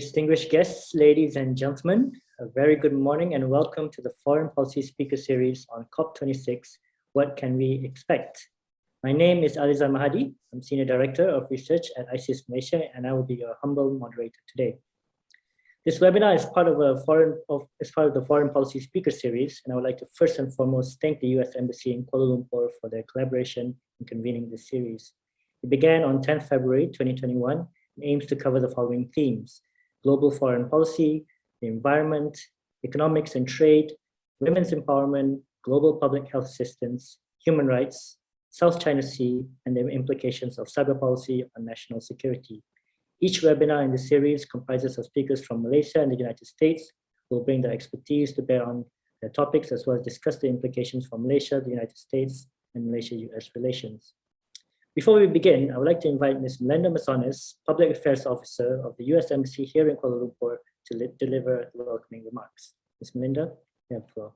Distinguished guests, ladies and gentlemen, a very good morning and welcome to the Foreign Policy Speaker Series on COP26, What Can We Expect? My name is Alizar Mahadi. I'm Senior Director of Research at ICIS Malaysia, and I will be your humble moderator today. This webinar is part of the Foreign Policy Speaker Series, and I would like to first and foremost thank the US Embassy in Kuala Lumpur for their collaboration in convening this series. It began on 10th February 2021 and aims to cover the following themes: global foreign policy, the environment, economics and trade, women's empowerment, global public health assistance, human rights, South China Sea, and the implications of cyber policy on national security. Each webinar in the series comprises of speakers from Malaysia and the United States who will bring their expertise to bear on their topics, as well as discuss the implications for Malaysia, the United States, and Malaysia-US relations. Before we begin, I would like to invite Ms. Melinda Masones, Public Affairs Officer of the US Embassy here in Kuala Lumpur, to deliver the welcoming remarks. Ms. Melinda, you have the floor.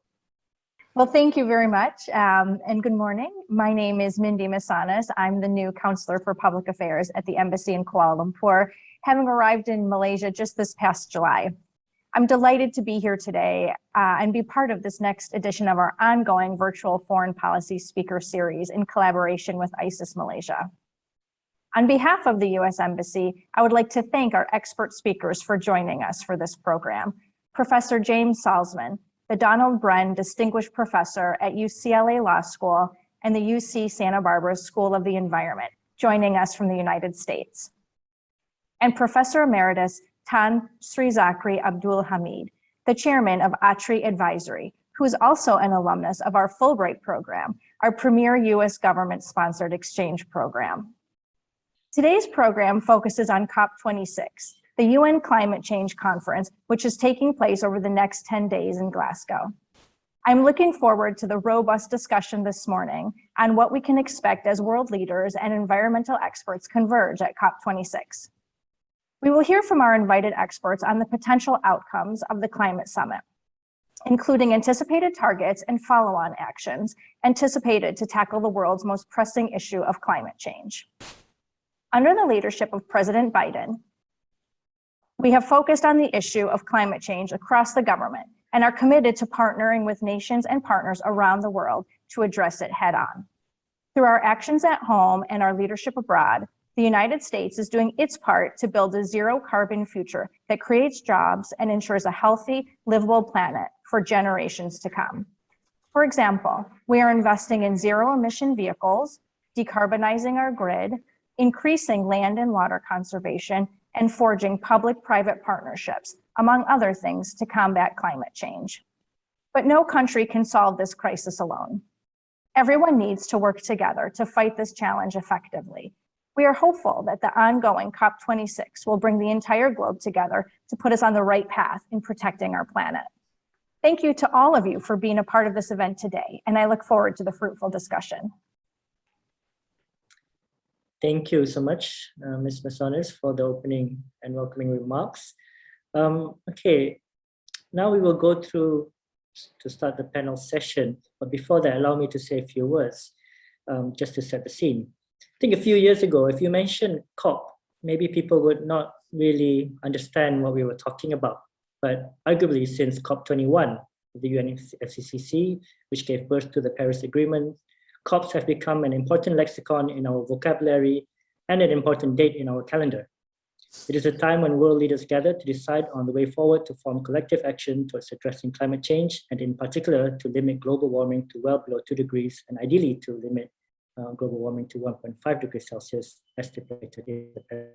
Well, thank you very much, and good morning. My name is Mindy Masones. I'm the new Counselor for Public Affairs at the Embassy in Kuala Lumpur, having arrived in Malaysia just this past July. I'm delighted to be here today and be part of this next edition of our ongoing virtual foreign policy speaker series in collaboration with ICIS Malaysia. On behalf of the US Embassy, I would like to thank our expert speakers for joining us for this program. Professor James Salzman, the Donald Bren Distinguished Professor at UCLA Law School and the UC Santa Barbara School of the Environment, joining us from the United States. And Professor Emeritus Tan Sri Zakri Abdul Hamid, the chairman of ATRI Advisory, who is also an alumnus of our Fulbright program, our premier US government-sponsored exchange program. Today's program focuses on COP26, the UN Climate Change Conference, which is taking place over the next 10 days in Glasgow. I'm looking forward to the robust discussion this morning on what we can expect as world leaders and environmental experts converge at COP26. We will hear from our invited experts on the potential outcomes of the climate summit, including anticipated targets and follow-on actions anticipated to tackle the world's most pressing issue of climate change. Under the leadership of President Biden, we have focused on the issue of climate change across the government and are committed to partnering with nations and partners around the world to address it head-on. Through our actions at home and our leadership abroad, the United States is doing its part to build a zero-carbon future that creates jobs and ensures a healthy, livable planet for generations to come. For example, we are investing in zero-emission vehicles, decarbonizing our grid, increasing land and water conservation, and forging public-private partnerships, among other things, to combat climate change. But no country can solve this crisis alone. Everyone needs to work together to fight this challenge effectively. We are hopeful that the ongoing COP26 will bring the entire globe together to put us on the right path in protecting our planet. Thank you to all of you for being a part of this event today, and I look forward to the fruitful discussion. Thank you so much, Ms. Masones, for the opening and welcoming remarks. Okay, now we will go through to start the panel session. But before that, allow me to say a few words just to set the scene. I think a few years ago, if you mentioned COP, maybe people would not really understand what we were talking about. But arguably, since COP21 of the UNFCCC, which gave birth to the Paris Agreement, COPs have become an important lexicon in our vocabulary and an important date in our calendar. It is a time when world leaders gather to decide on the way forward to form collective action towards addressing climate change, and in particular, to limit global warming to well below 2 degrees, and ideally to limit global warming to 1.5 degrees Celsius, as stipulated in the Paris.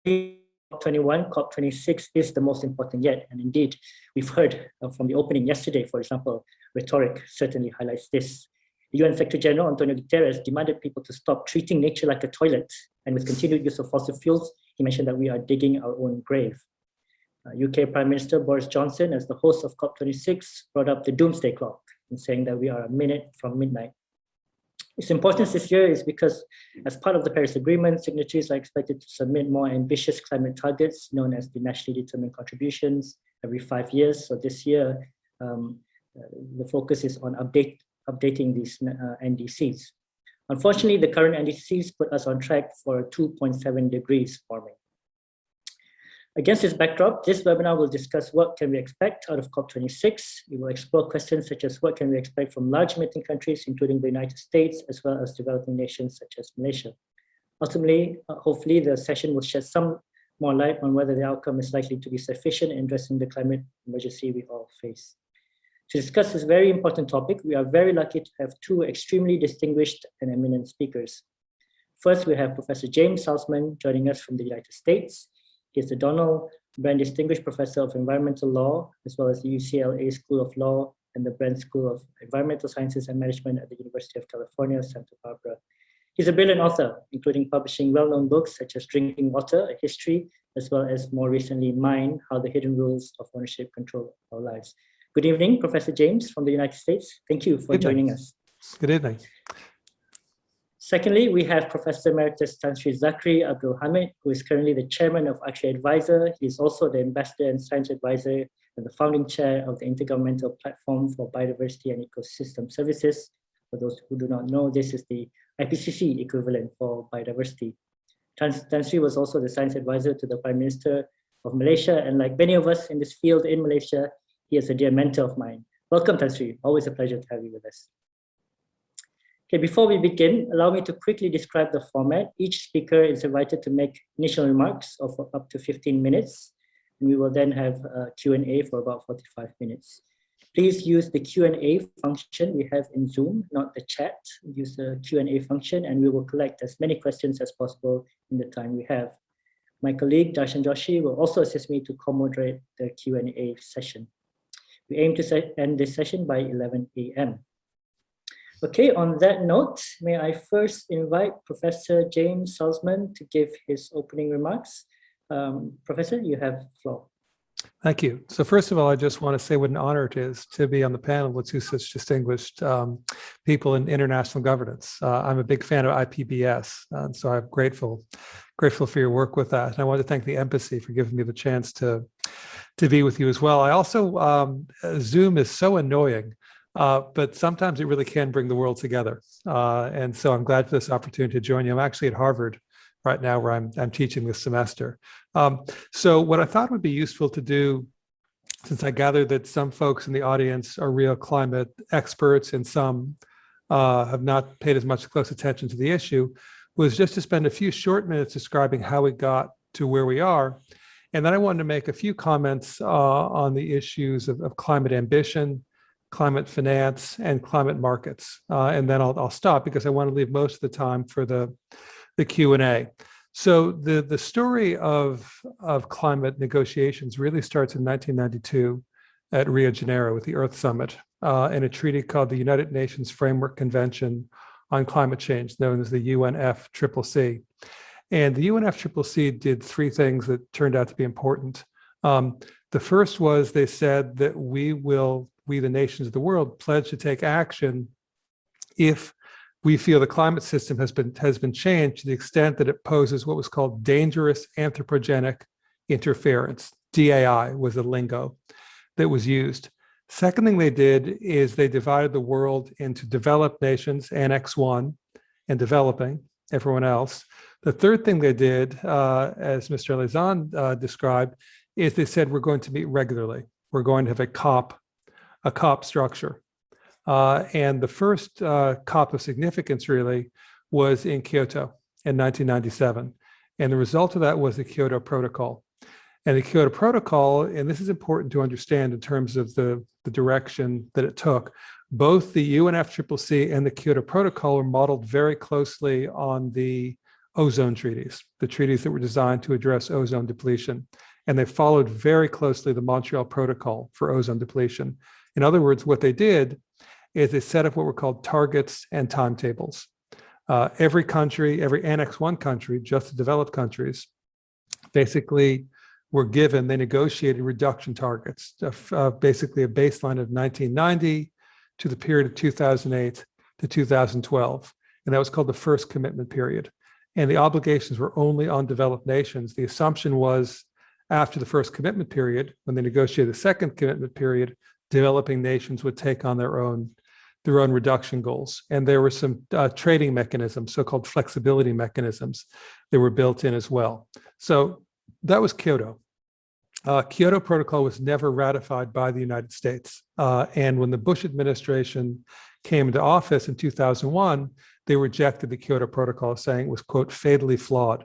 COP21, COP26 is the most important yet, and indeed, we've heard from the opening yesterday, for example, rhetoric certainly highlights this. The UN Secretary General Antonio Guterres demanded people to stop treating nature like a toilet, and with continued use of fossil fuels, he mentioned that we are digging our own grave. UK Prime Minister Boris Johnson, as the host of COP26, brought up the doomsday clock in saying that we are a minute from midnight. Its importance this year is because, as part of the Paris Agreement, signatories are expected to submit more ambitious climate targets, known as the nationally determined contributions, every 5 years. So this year, the focus is on updating these NDCs. Unfortunately, the current NDCs put us on track for 2.7 degrees warming. Against this backdrop, this webinar will discuss what can we expect out of COP26. We will explore questions such as what can we expect from large emitting countries, including the United States, as well as developing nations such as Malaysia. Ultimately, hopefully the session will shed some more light on whether the outcome is likely to be sufficient in addressing the climate emergency we all face. To discuss this very important topic, we are very lucky to have two extremely distinguished and eminent speakers. First, we have Professor James Salzman joining us from the United States. He is the Donald Brand Distinguished Professor of Environmental Law, as well as the UCLA School of Law and the Brand School of Environmental Sciences and Management at the University of California, Santa Barbara. He's a brilliant author, including publishing well-known books such as Drinking Water, A History, as well as more recently Mine, How the Hidden Rules of Ownership Control Our Lives. Good evening, Professor James from the United States. Thank you for joining us. Good evening. Secondly, we have Professor Emeritus Tan Sri Zakri Abdul Hamid, who is currently the chairman of Akshay Advisor. He is also the ambassador and science advisor and the founding chair of the Intergovernmental Platform for Biodiversity and Ecosystem Services. For those who do not know, this is the IPCC equivalent for biodiversity. Tan Sri was also the science advisor to the Prime Minister of Malaysia, and like many of us in this field in Malaysia, he is a dear mentor of mine. Welcome, Tan Sri. Always a pleasure to have you with us. Okay, before we begin, allow me to quickly describe the format. Each speaker is invited to make initial remarks of up to 15 minutes, and we will then have a Q&A for about 45 minutes. Please use the Q&A function we have in Zoom, not the chat. Use the Q&A function, and we will collect as many questions as possible in the time we have. My colleague, Darshan Joshi, will also assist me to co-moderate the Q&A session. We aim to end this session by 11 a.m. Okay, on that note, may I first invite Professor James Salzman to give his opening remarks. Professor, you have the floor. Thank you. So first of all, I just want to say what an honor it is to be on the panel with two such distinguished people in international governance. I'm a big fan of IPBS, and so I'm grateful for your work with that. And I want to thank the embassy for giving me the chance to be with you as well. I also, Zoom is so annoying, but sometimes it really can bring the world together. And so I'm glad for this opportunity to join you. I'm actually at Harvard right now, where I'm teaching this semester. So what I thought would be useful to do, since I gather that some folks in the audience are real climate experts and some have not paid as much close attention to the issue, was just to spend a few short minutes describing how we got to where we are. And then I wanted to make a few comments on the issues of climate ambition, climate finance, and climate markets. And then I'll stop because I want to leave most of the time for the Q&A. So the story of climate negotiations really starts in 1992 at Rio de Janeiro with the Earth Summit and a treaty called the United Nations Framework Convention on Climate Change, known as the UNFCCC. And the UNFCCC did three things that turned out to be important. The first was they said that we, the nations of the world, pledge to take action if we feel the climate system has been changed to the extent that it poses what was called dangerous anthropogenic interference. DAI was the lingo that was used. Second thing they did is they divided the world into developed nations, Annex 1, and developing, everyone else. The third thing they did, as Mr. Salzman described, is they said we're going to meet regularly. We're going to have a COP structure. And the first COP of significance really was in Kyoto in 1997. And the result of that was the Kyoto Protocol. And the Kyoto Protocol, and this is important to understand in terms of the direction that it took, both the UNFCCC and the Kyoto Protocol were modeled very closely on the ozone treaties, the treaties that were designed to address ozone depletion. And they followed very closely the Montreal Protocol for ozone depletion. In other words, what they did is they set up what were called targets and timetables. Every country, every Annex 1 country, just the developed countries, basically were given, they negotiated reduction targets, basically a baseline of 1990 to the period of 2008 to 2012. And that was called the first commitment period. And the obligations were only on developed nations. The assumption was after the first commitment period, when they negotiated the second commitment period, developing nations would take on their own their own reduction goals. And there were some trading mechanisms, so-called flexibility mechanisms, that were built in as well. So that was Kyoto. Kyoto Protocol was never ratified by the United States. And when the Bush administration came into office in 2001, they rejected the Kyoto Protocol, saying it was, quote, fatally flawed,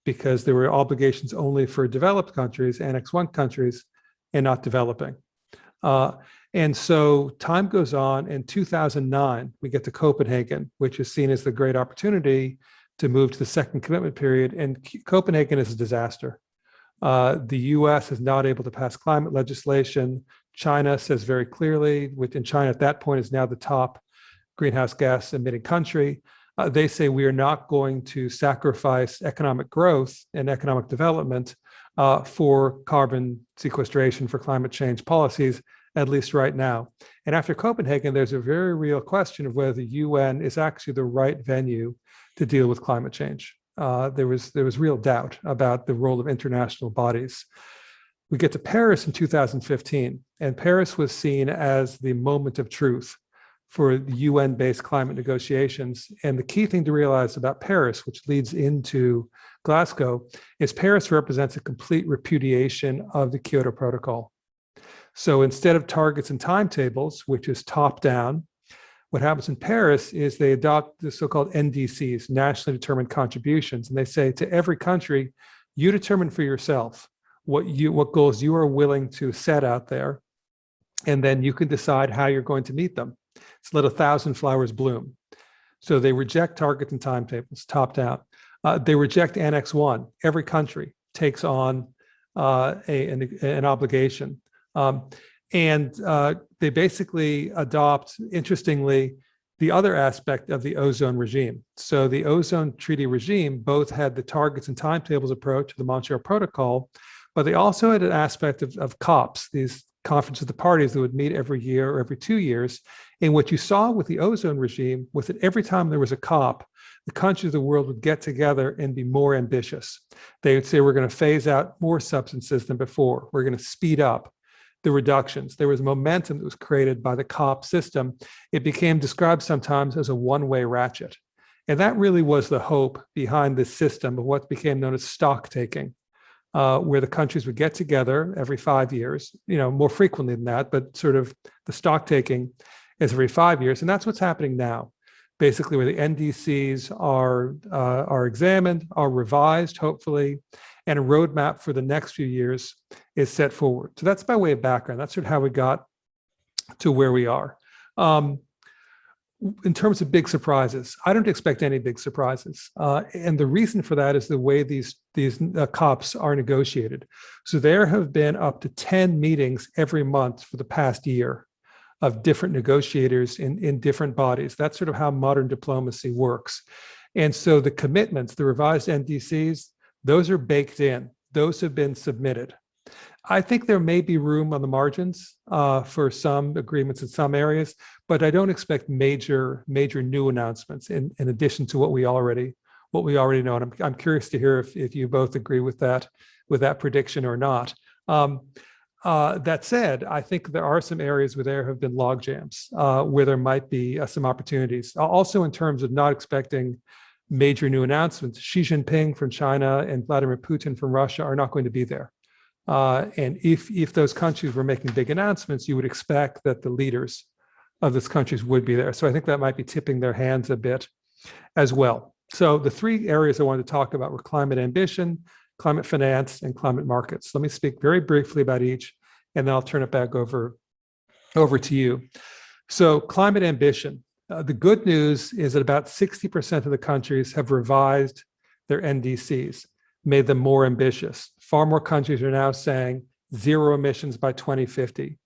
because there were obligations only for developed countries, Annex I countries, and not developing. And so time goes on. In 2009, we get to Copenhagen, which is seen as the great opportunity to move to the second commitment period. And Copenhagen is a disaster. The US is not able to pass climate legislation. China says very clearly, within China at that point is now the top greenhouse gas emitting country. They say we are not going to sacrifice economic growth and economic development for carbon sequestration, for climate change policies, at least right now. And after Copenhagen, there's a very real question of whether the UN is actually the right venue to deal with climate change. There was real doubt about the role of international bodies. We get to Paris in 2015, and Paris was seen as the moment of truth for the UN-based climate negotiations. And the key thing to realize about Paris, which leads into Glasgow, is Paris represents a complete repudiation of the Kyoto Protocol. So instead of targets and timetables, which is top-down, what happens in Paris is they adopt the so-called NDCs, nationally determined contributions, and they say to every country, you determine for yourself what goals you are willing to set out there, and then you can decide how you're going to meet them. It's let 1,000 flowers bloom. So they reject targets and timetables, top-down. They reject Annex I. Every country takes on an obligation. They basically adopt, interestingly, the other aspect of the ozone regime. So the ozone treaty regime both had the targets and timetables approach to the Montreal Protocol, but they also had an aspect of COPs, these conferences of the parties that would meet every year or every 2 years. And what you saw with the ozone regime was that every time there was a COP, the countries of the world would get together and be more ambitious. They would say, we're going to phase out more substances than before. We're going to speed up the reductions. There was momentum that was created by the COP system. It became described sometimes as a one-way ratchet. And that really was the hope behind this system of what became known as stock taking, where the countries would get together every 5 years, more frequently than that, but sort of the stock taking is every 5 years. And that's what's happening now, basically, where the NDCs are examined, are revised, hopefully, and a roadmap for the next few years is set forward. So that's by way of background. That's sort of how we got to where we are. In terms of big surprises, I don't expect any big surprises. And the reason for that is the way these COPs are negotiated. So there have been up to 10 meetings every month for the past year of different negotiators in different bodies. That's sort of how modern diplomacy works. And so the commitments, the revised NDCs, those are baked in. Those have been submitted. I think there may be room on the margins for some agreements in some areas, but I don't expect major new announcements in addition to what we already know. And I'm curious to hear if you both agree with that prediction or not. That said, I think there are some areas where there have been log jams, where there might be some opportunities. Also, in terms of not expecting major new announcements, Xi Jinping from China and Vladimir Putin from Russia are not going to be there. And if those countries were making big announcements, you would expect that the leaders of those countries would be there. So I think that might be tipping their hands a bit as well. So the three areas I wanted to talk about were climate ambition, climate finance, and climate markets. Let me speak very briefly about each, and then I'll turn it back over to you. So climate ambition. The good news is that about 60% of the countries have revised their NDCs, made them more ambitious. Far more countries are now saying zero emissions by 2050,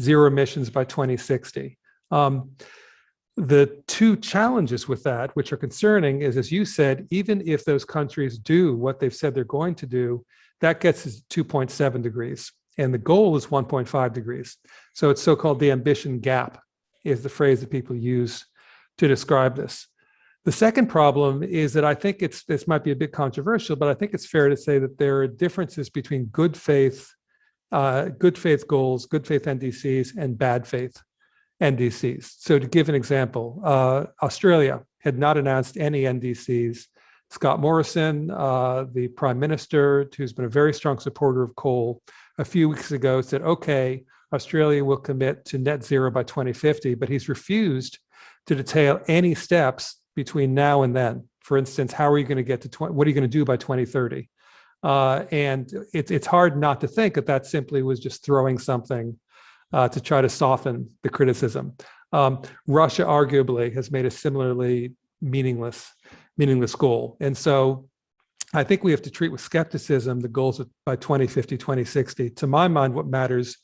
zero emissions by 2060. The two challenges with that, which are concerning, is, as you said, even if those countries do what they've said they're going to do, that gets us to 2.7 degrees. And the goal is 1.5 degrees. So it's so-called the ambition gap is the phrase that people use to describe this. The second problem is that I think this might be a bit controversial, but I think it's fair to say that there are differences between good faith goals, good faith NDCs, and bad faith NDCs. So to give an example, Australia had not announced any NDCs. Scott Morrison, the Prime Minister, who's been a very strong supporter of coal, a few weeks ago said, okay, Australia will commit to net zero by 2050, but he's refused to detail any steps between now and then. For instance, how are you going to get to what are you going to do by 2030? And it's hard not to think that that simply was just throwing something to try to soften the criticism. Russia arguably has made a similarly meaningless goal. And so I think we have to treat with skepticism the goals by 2050, 2060. To my mind, what matters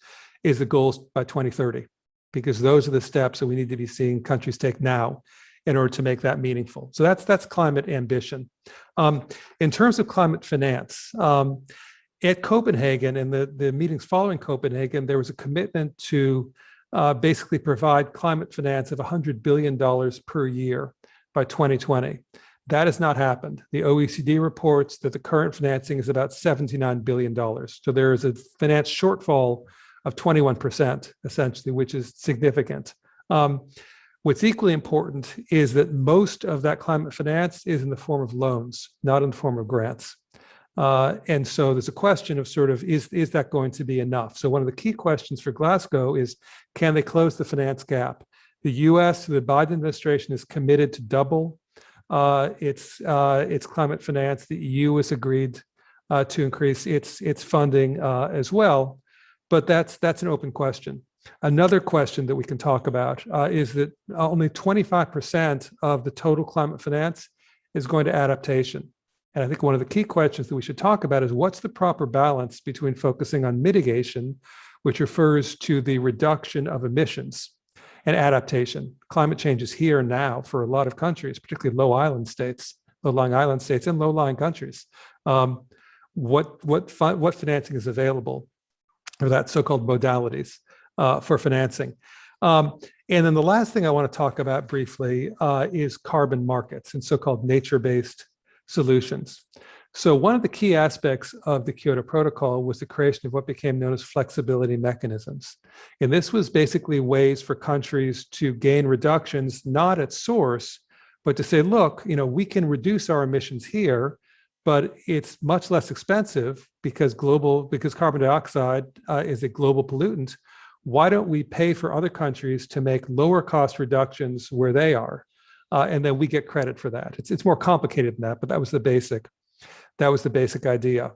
is the goals by 2030, because those are the steps that we need to be seeing countries take now in order to make that meaningful. So that's climate ambition. In terms of climate finance, at Copenhagen and the meetings following Copenhagen, there was a commitment to basically provide climate finance of $100 billion per year by 2020. That has not happened. The OECD reports that the current financing is about $79 billion. So there is a finance shortfall of 21%, essentially, which is significant. What's equally important is that most of that climate finance is in the form of loans, not in the form of grants. And so there's a question of sort of, is that going to be enough? So one of the key questions for Glasgow is, can they close the finance gap? The US, the Biden administration is committed to double its climate finance. The EU has agreed to increase its funding as well. But that's an open question. Another question that we can talk about is that only 25% of the total climate finance is going to adaptation. And I think one of the key questions that we should talk about is what's the proper balance between focusing on mitigation, which refers to the reduction of emissions, and adaptation. Climate change is here now for a lot of countries, particularly low-lying island states and low-lying countries. What financing is available, or that so-called modalities for financing. And then the last thing I want to talk about briefly is carbon markets and so-called nature-based solutions. So one of the key aspects of the Kyoto Protocol was the creation of what became known as flexibility mechanisms. And this was basically ways for countries to gain reductions, not at source, but to say, look, we can reduce our emissions here, but it's much less expensive because carbon dioxide is a global pollutant. Why don't we pay for other countries to make lower cost reductions where they are? And then we get credit for that. It's more complicated than that, but that was the basic idea.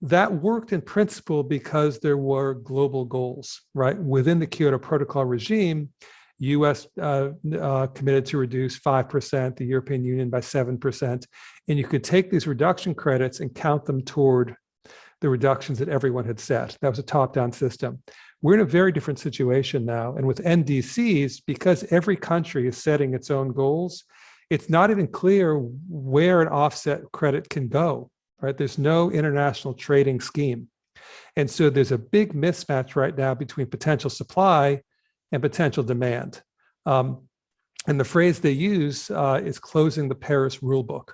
That worked in principle because there were global goals, right? Within the Kyoto Protocol regime, US committed to reduce 5%, the European Union by 7%. And you could take these reduction credits and count them toward the reductions that everyone had set. That was a top-down system. We're in a very different situation now. And with NDCs, because every country is setting its own goals, it's not even clear where an offset credit can go, right? There's no international trading scheme. And so there's a big mismatch right now between potential supply and potential demand. And the phrase they use is closing the Paris rulebook.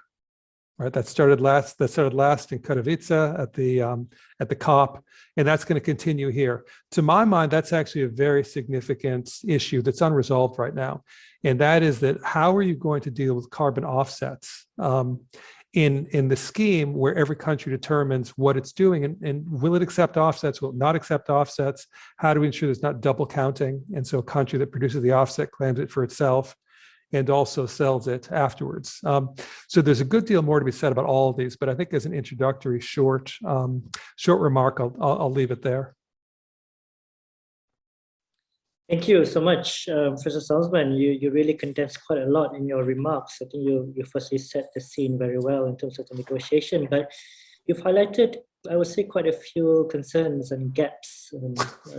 Right, that started last in Katowice at the COP, and that's going to continue here. To my mind, that's actually a very significant issue that's unresolved right now, and that is that how are you going to deal with carbon offsets in the scheme where every country determines what it's doing, and will it accept offsets? Will it not accept offsets? How do we ensure there's not double counting? And so a country that produces the offset claims it for itself and also sells it afterwards. So there's a good deal more to be said about all of these, but I think as an introductory short remark, I'll leave it there. Thank you so much, Professor Salzman. You really condensed quite a lot in your remarks. I think you firstly set the scene very well in terms of the negotiation, but you've highlighted, I would say, quite a few concerns and gaps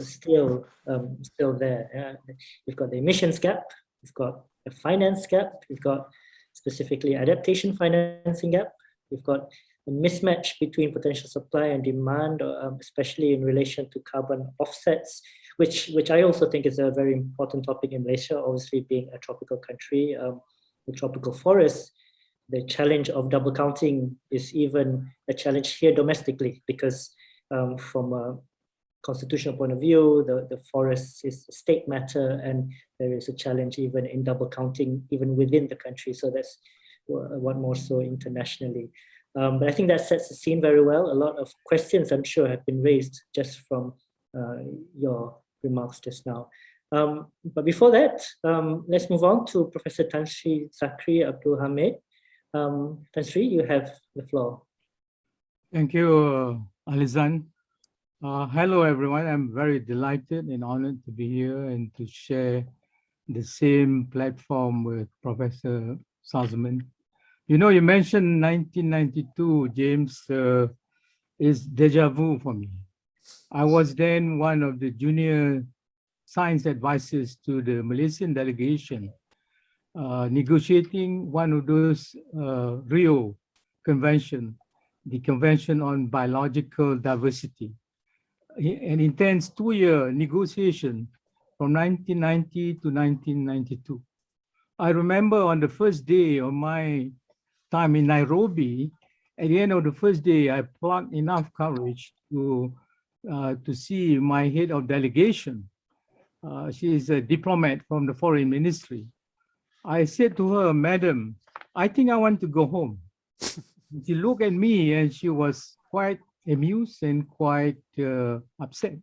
still there. We've got the emissions gap, we've got the finance gap, we've got specifically adaptation financing gap, we've got a mismatch between potential supply and demand, especially in relation to carbon offsets, which I also think is a very important topic in Malaysia, obviously being a tropical country with tropical forests. The challenge of double counting is even a challenge here domestically, because from a constitutional point of view, the forest is a state matter, and there is a challenge even in double counting, even within the country. So that's what more so internationally. But I think that sets the scene very well. A lot of questions, I'm sure, have been raised just from your remarks just now. But before that, let's move on to Professor Tan Sri Zakri Abdul Hamid. Tan Sri, you have the floor. Thank you, Alizan. Hello, everyone. I'm very delighted and honored to be here and to share the same platform with Professor Salzman. You know, you mentioned 1992, James, is deja vu for me. I was then one of the junior science advisors to the Malaysian delegation, negotiating one of those Rio Convention, the Convention on Biological Diversity, an intense 2-year negotiation from 1990 to 1992. I remember on the first day of my time in Nairobi, at the end of the first day, I plucked enough courage to see my head of delegation. She is a diplomat from the foreign ministry. I said to her, "Madam, I think I want to go home." She looked at me and she was quite amused and quite upset.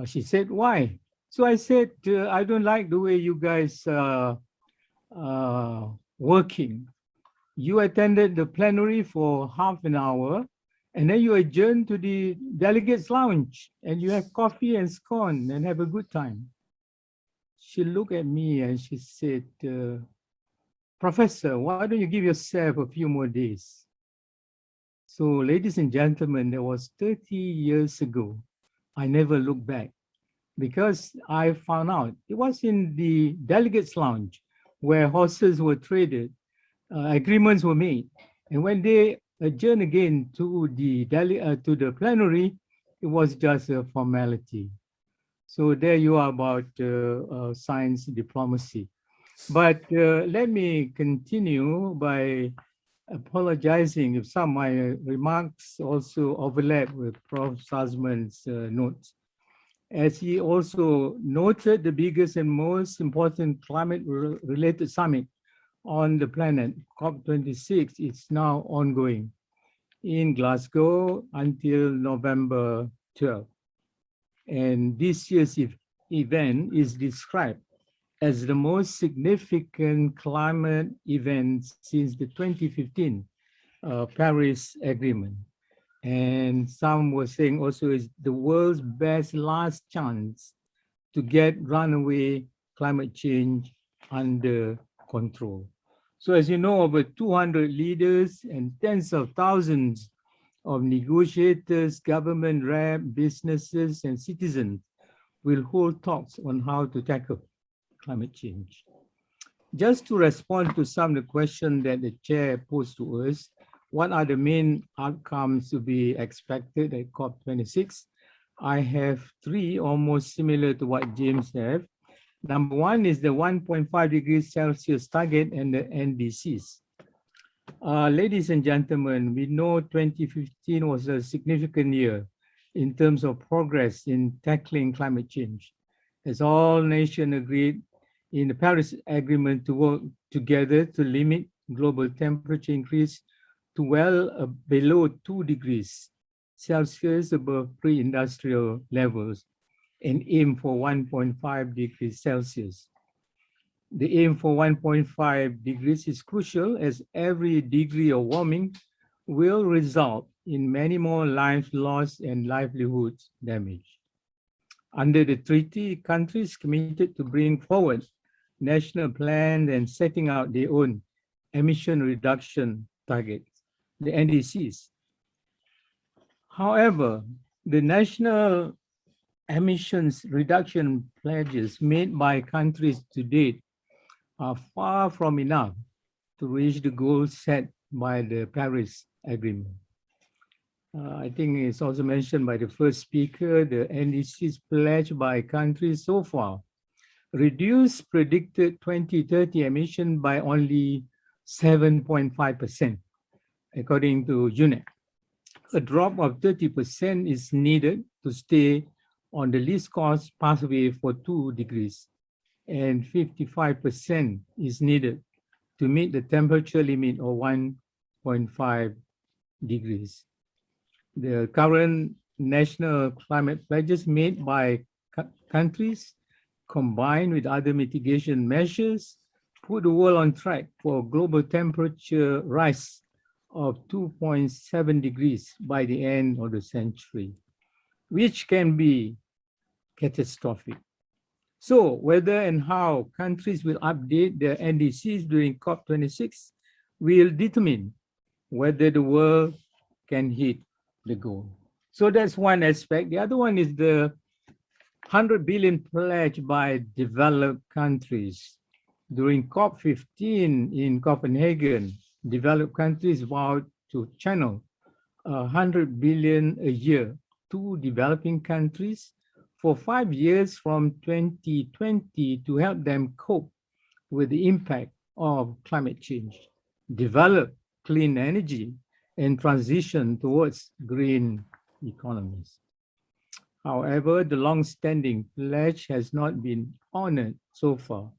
She said, "Why?" So I said, "I don't like the way you guys are working. You attended the plenary for half an hour, and then you adjourn to the delegates' lounge, and you have coffee and scone and have a good time." She looked at me and she said, "Professor, why don't you give yourself a few more days?" So, ladies and gentlemen, that was 30 years ago. I never looked back because I found out it was in the delegates' lounge where horses were traded, agreements were made. And when they adjourned again to the plenary, it was just a formality. So there you are about science diplomacy. But let me continue by apologizing if some of my remarks also overlap with Prof. Salzman's notes. As he also noted, the biggest and most important climate-related summit on the planet, COP26, is now ongoing in Glasgow until November 12. And this year's event is described as the most significant climate event since the 2015 Paris Agreement. And some were saying also is the world's best last chance to get runaway climate change under control. So as you know, over 200 leaders and tens of thousands of negotiators, government rep, businesses, and citizens will hold talks on how to tackle climate change. Just to respond to some of the questions that the chair posed to us, what are the main outcomes to be expected at COP26? I have 3 almost similar to what James have. Number 1 is the 1.5 degrees Celsius target and the NDCs. Ladies and gentlemen, we know 2015 was a significant year in terms of progress in tackling climate change, as all nations agreed in the Paris Agreement to work together to limit global temperature increase to well below 2 degrees Celsius above pre-industrial levels and aim for 1.5 degrees Celsius. The aim for 1.5 degrees is crucial as every degree of warming will result in many more lives lost and livelihoods damaged. Under the treaty, countries committed to bring forward national plans and setting out their own emission reduction targets, the NDCs. However, the national emissions reduction pledges made by countries to date are far from enough to reach the goals set by the Paris Agreement. I think it's also mentioned by the first speaker, the NDCs pledged by countries so far reduced predicted 2030 emission by only 7.5%, according to UNEP. a drop of 30% is needed to stay on the least cost pathway for 2 degrees, and 55% is needed to meet the temperature limit of 1.5 degrees. The current national climate pledges made by countries, combined with other mitigation measures, put the world on track for a global temperature rise of 2.7 degrees by the end of the century, which can be catastrophic. So whether and how countries will update their NDCs during COP26 will determine whether the world can hit the goal. So that's one aspect. The other one is the 100 billion pledge by developed countries. During COP15 in Copenhagen, developed countries vowed to channel 100 billion a year to developing countries for 5 years from 2020 to help them cope with the impact of climate change, develop clean energy, and transition towards green economies. However, the long-standing pledge has not been honored so far.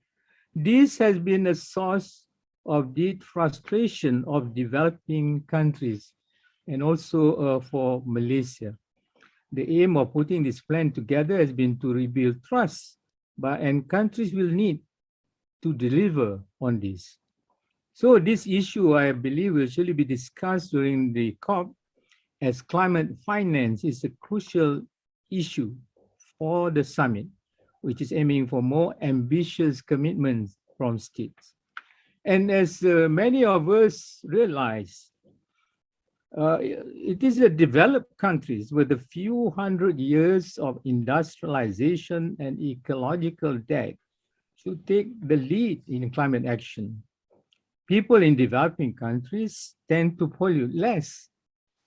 This has been a source of deep frustration of developing countries and also for Malaysia. The aim of putting this plan together has been to rebuild trust, and countries will need to deliver on this. So this issue, I believe, will surely be discussed during the COP, as climate finance is a crucial issue for the summit, which is aiming for more ambitious commitments from states. And as many of us realize, it is the developed countries with a few hundred years of industrialization and ecological debt should take the lead in climate action. People in developing countries tend to pollute less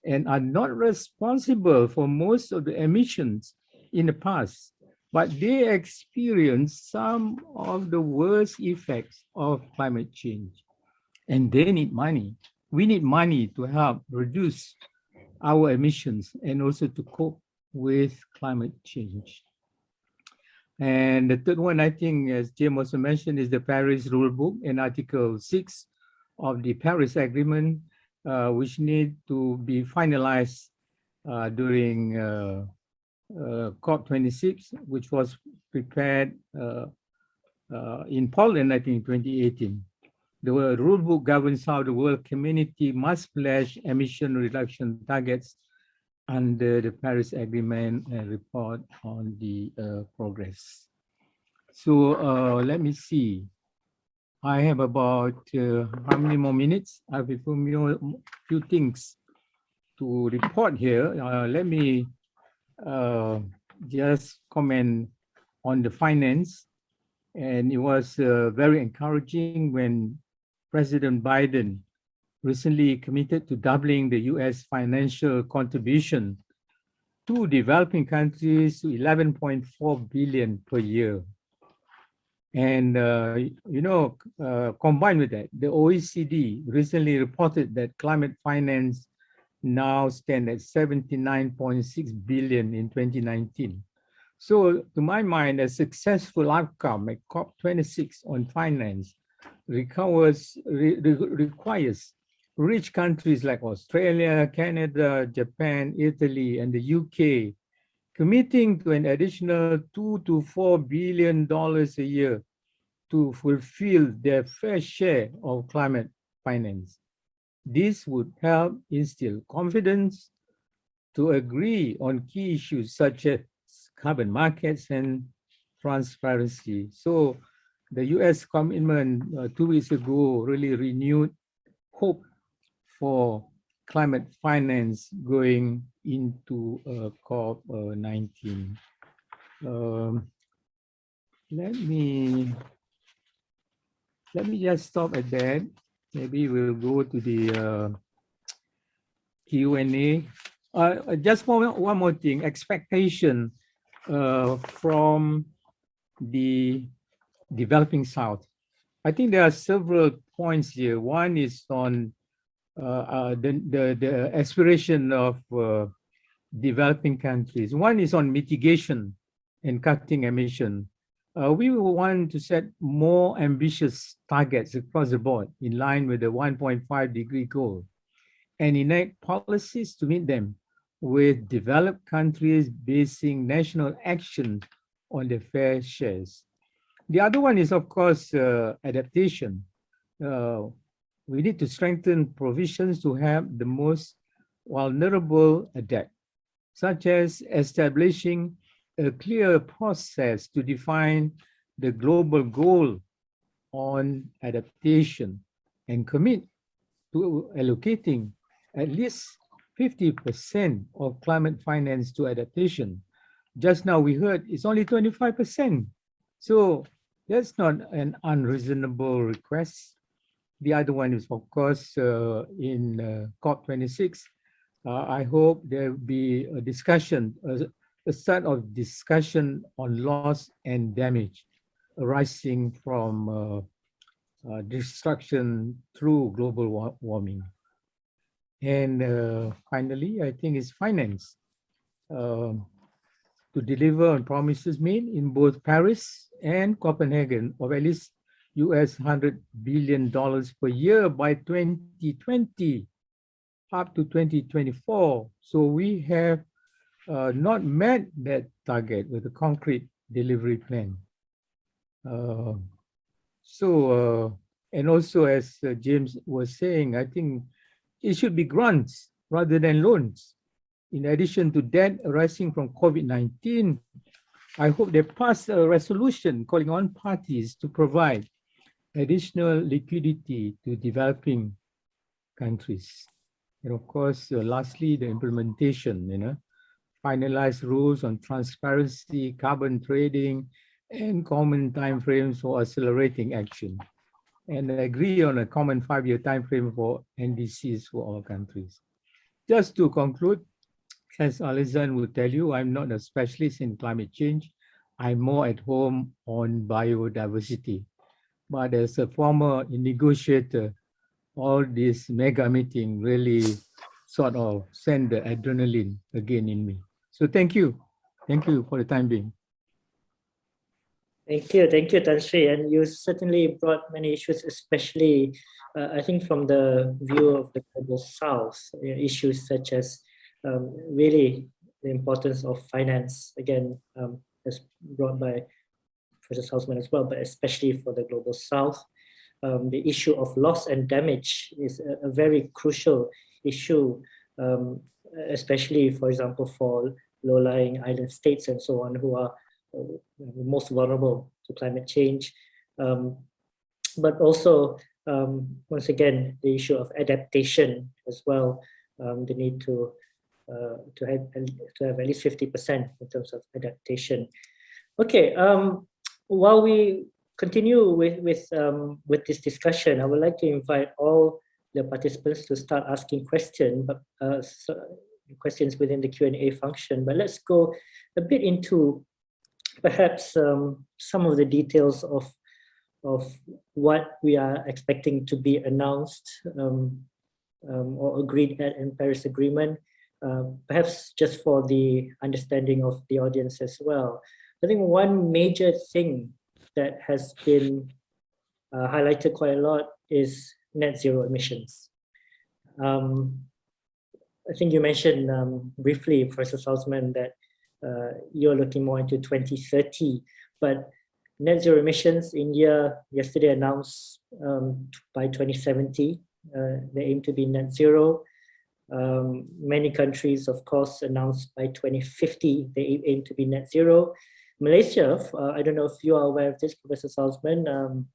and are not responsible for most of the emissions in the past, but they experience some of the worst effects of climate change. And they need money. We need money to help reduce our emissions and also to cope with climate change. And the third one, I think, as Jim also mentioned, is the Paris Rulebook and Article 6 of the Paris Agreement, which need to be finalized during COP26, which was prepared in Poland, I think, in 2018. The rulebook governs how the world community must pledge emission reduction targets under the Paris Agreement and report on the progress. So let me see. I have about how many more minutes? I have a few things to report here. Let me just comment on the finance. And it was very encouraging when President Biden recently committed to doubling the US financial contribution to developing countries to 11.4 billion per year. And, combined with that, the OECD recently reported that climate finance now stands at 79.6 billion in 2019. So to my mind, a successful outcome at COP26 on finance requires rich countries like Australia, Canada, Japan, Italy, and the UK committing to an additional $2 to $4 billion a year to fulfill their fair share of climate finance. This would help instill confidence to agree on key issues such as carbon markets and transparency. So the US commitment 2 weeks ago really renewed hope for climate finance going into COP19. Let me just stop at that. Maybe we'll go to the Q&A. Just one more thing, expectation from the developing South. I think there are several points here. One is on the aspiration of developing countries. One is on mitigation and cutting emission. We will want to set more ambitious targets across the board in line with the 1.5-degree goal and enact policies to meet them, with developed countries basing national action on their fair shares. The other one is, of course, adaptation. We need to strengthen provisions to help the most vulnerable adapt, such as establishing a clear process to define the global goal on adaptation and commit to allocating at least 50% of climate finance to adaptation. Just now we heard it's only 25%. So that's not an unreasonable request. The other one is, of course, in COP26, I hope there will be a discussion, a start of discussion on loss and damage arising from destruction through global warming. And finally, I think it's finance to deliver on promises made in both Paris and Copenhagen of at least US $100 billion per year by 2020 up to 2024. So we have not met that target with a concrete delivery plan. And also, as James was saying, I think it should be grants rather than loans. In addition to debt arising from COVID-19, I hope they pass a resolution calling on parties to provide additional liquidity to developing countries. And of course, lastly, the implementation, finalize rules on transparency, carbon trading, and common timeframes for accelerating action. And agree on a common 5-year timeframe for NDCs for all countries. Just to conclude, as Alizan will tell you, I'm not a specialist in climate change. I'm more at home on biodiversity. But as a former negotiator, all this mega meeting really sort of send the adrenaline again in me. So thank you. Thank you for the time being. Thank you, Tan Sri. And you certainly brought many issues, especially, I think, from the view of the global south, issues such as really the importance of finance, again, as brought by Professor Salzman as well, but especially for the global south. The issue of loss and damage is a very crucial issue, especially, for example, for low-lying island states and so on, who are most vulnerable to climate change. But also, once again, the issue of adaptation as well, the need to have at least 50% in terms of adaptation. Okay, while we continue with this discussion, I would like to invite all the participants to start asking questions within the Q&A function. But let's go a bit into perhaps some of the details of what we are expecting to be announced or agreed at in Paris Agreement, perhaps just for the understanding of the audience as well. I think one major thing that has been highlighted quite a lot is net zero emissions. I think you mentioned briefly, Professor Salzman, that you're looking more into 2030, but net zero emissions, India yesterday announced by 2070, they aim to be net zero. Many countries, of course, announced by 2050, they aim to be net zero. Malaysia, I don't know if you are aware of this, Professor Salzman,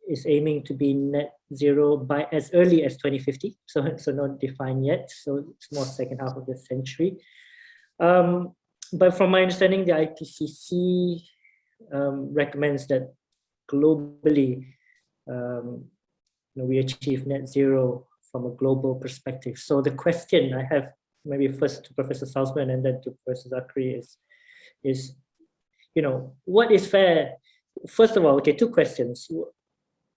is aiming to be net zero by as early as 2050, so not defined yet, so it's more second half of the century. But from my understanding, the IPCC recommends that globally we achieve net zero from a global perspective. So the question I have, maybe first to Professor Salzman and then to Professor Zakri, is what is fair? First of all, okay, two questions.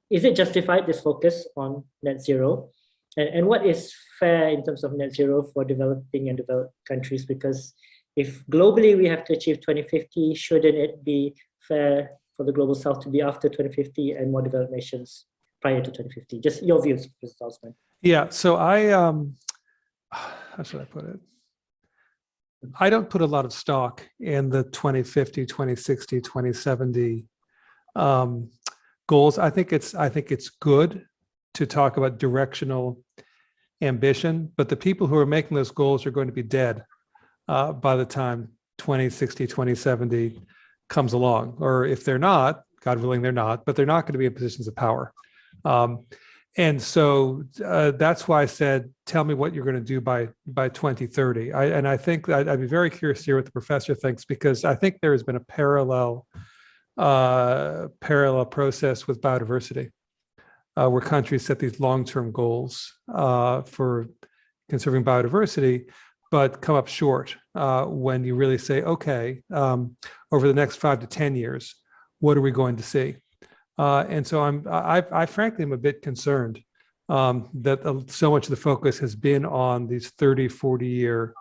Is it justified, this focus on net zero? And what is fair in terms of net zero for developing and developed countries? Because if globally we have to achieve 2050, shouldn't it be fair for the global south to be after 2050 and more developed nations prior to 2050? Just your views, Mr. Salzman. Yeah, so how should I put it? I don't put a lot of stock in the 2050, 2060, 2070 goals. I think it's good to talk about directional ambition, but the people who are making those goals are going to be dead by the time 2060, 2070 comes along. Or if they're not, God willing, they're not, but they're not going to be in positions of power. And so that's why I said, tell me what you're going to do by 2030. And I think I'd be very curious to hear what the professor thinks, because I think there has been a parallel process with biodiversity, where countries set these long-term goals for conserving biodiversity, but come up short when you really say, okay, over the next 5 to 10 years, what are we going to see? And so I frankly am a bit concerned that so much of the focus has been on these 30, 40-year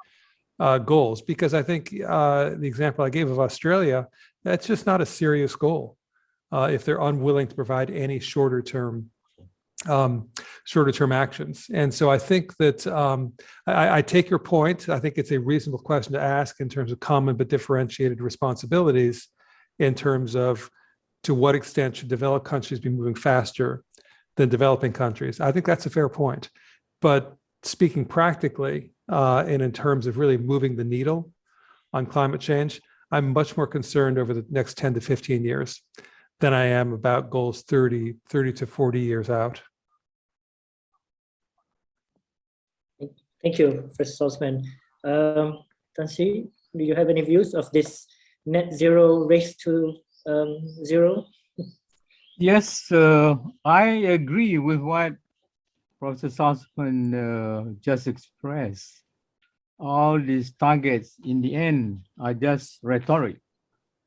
goals, because I think the example I gave of Australia, that's just not a serious goal if they're unwilling to provide any shorter term actions. And so I think that I take your point. I think it's a reasonable question to ask in terms of common but differentiated responsibilities, in terms of to what extent should developed countries be moving faster than developing countries. I think that's a fair point. But speaking practically, and in terms of really moving the needle on climate change, I'm much more concerned over the next 10 to 15 years than I am about goals 30 to 40 years out. Thank you, Professor Salzman. Tan Sri, do you have any views of this net zero race to zero? Yes, I agree with what Professor Salzman just expressed. All these targets in the end are just rhetoric.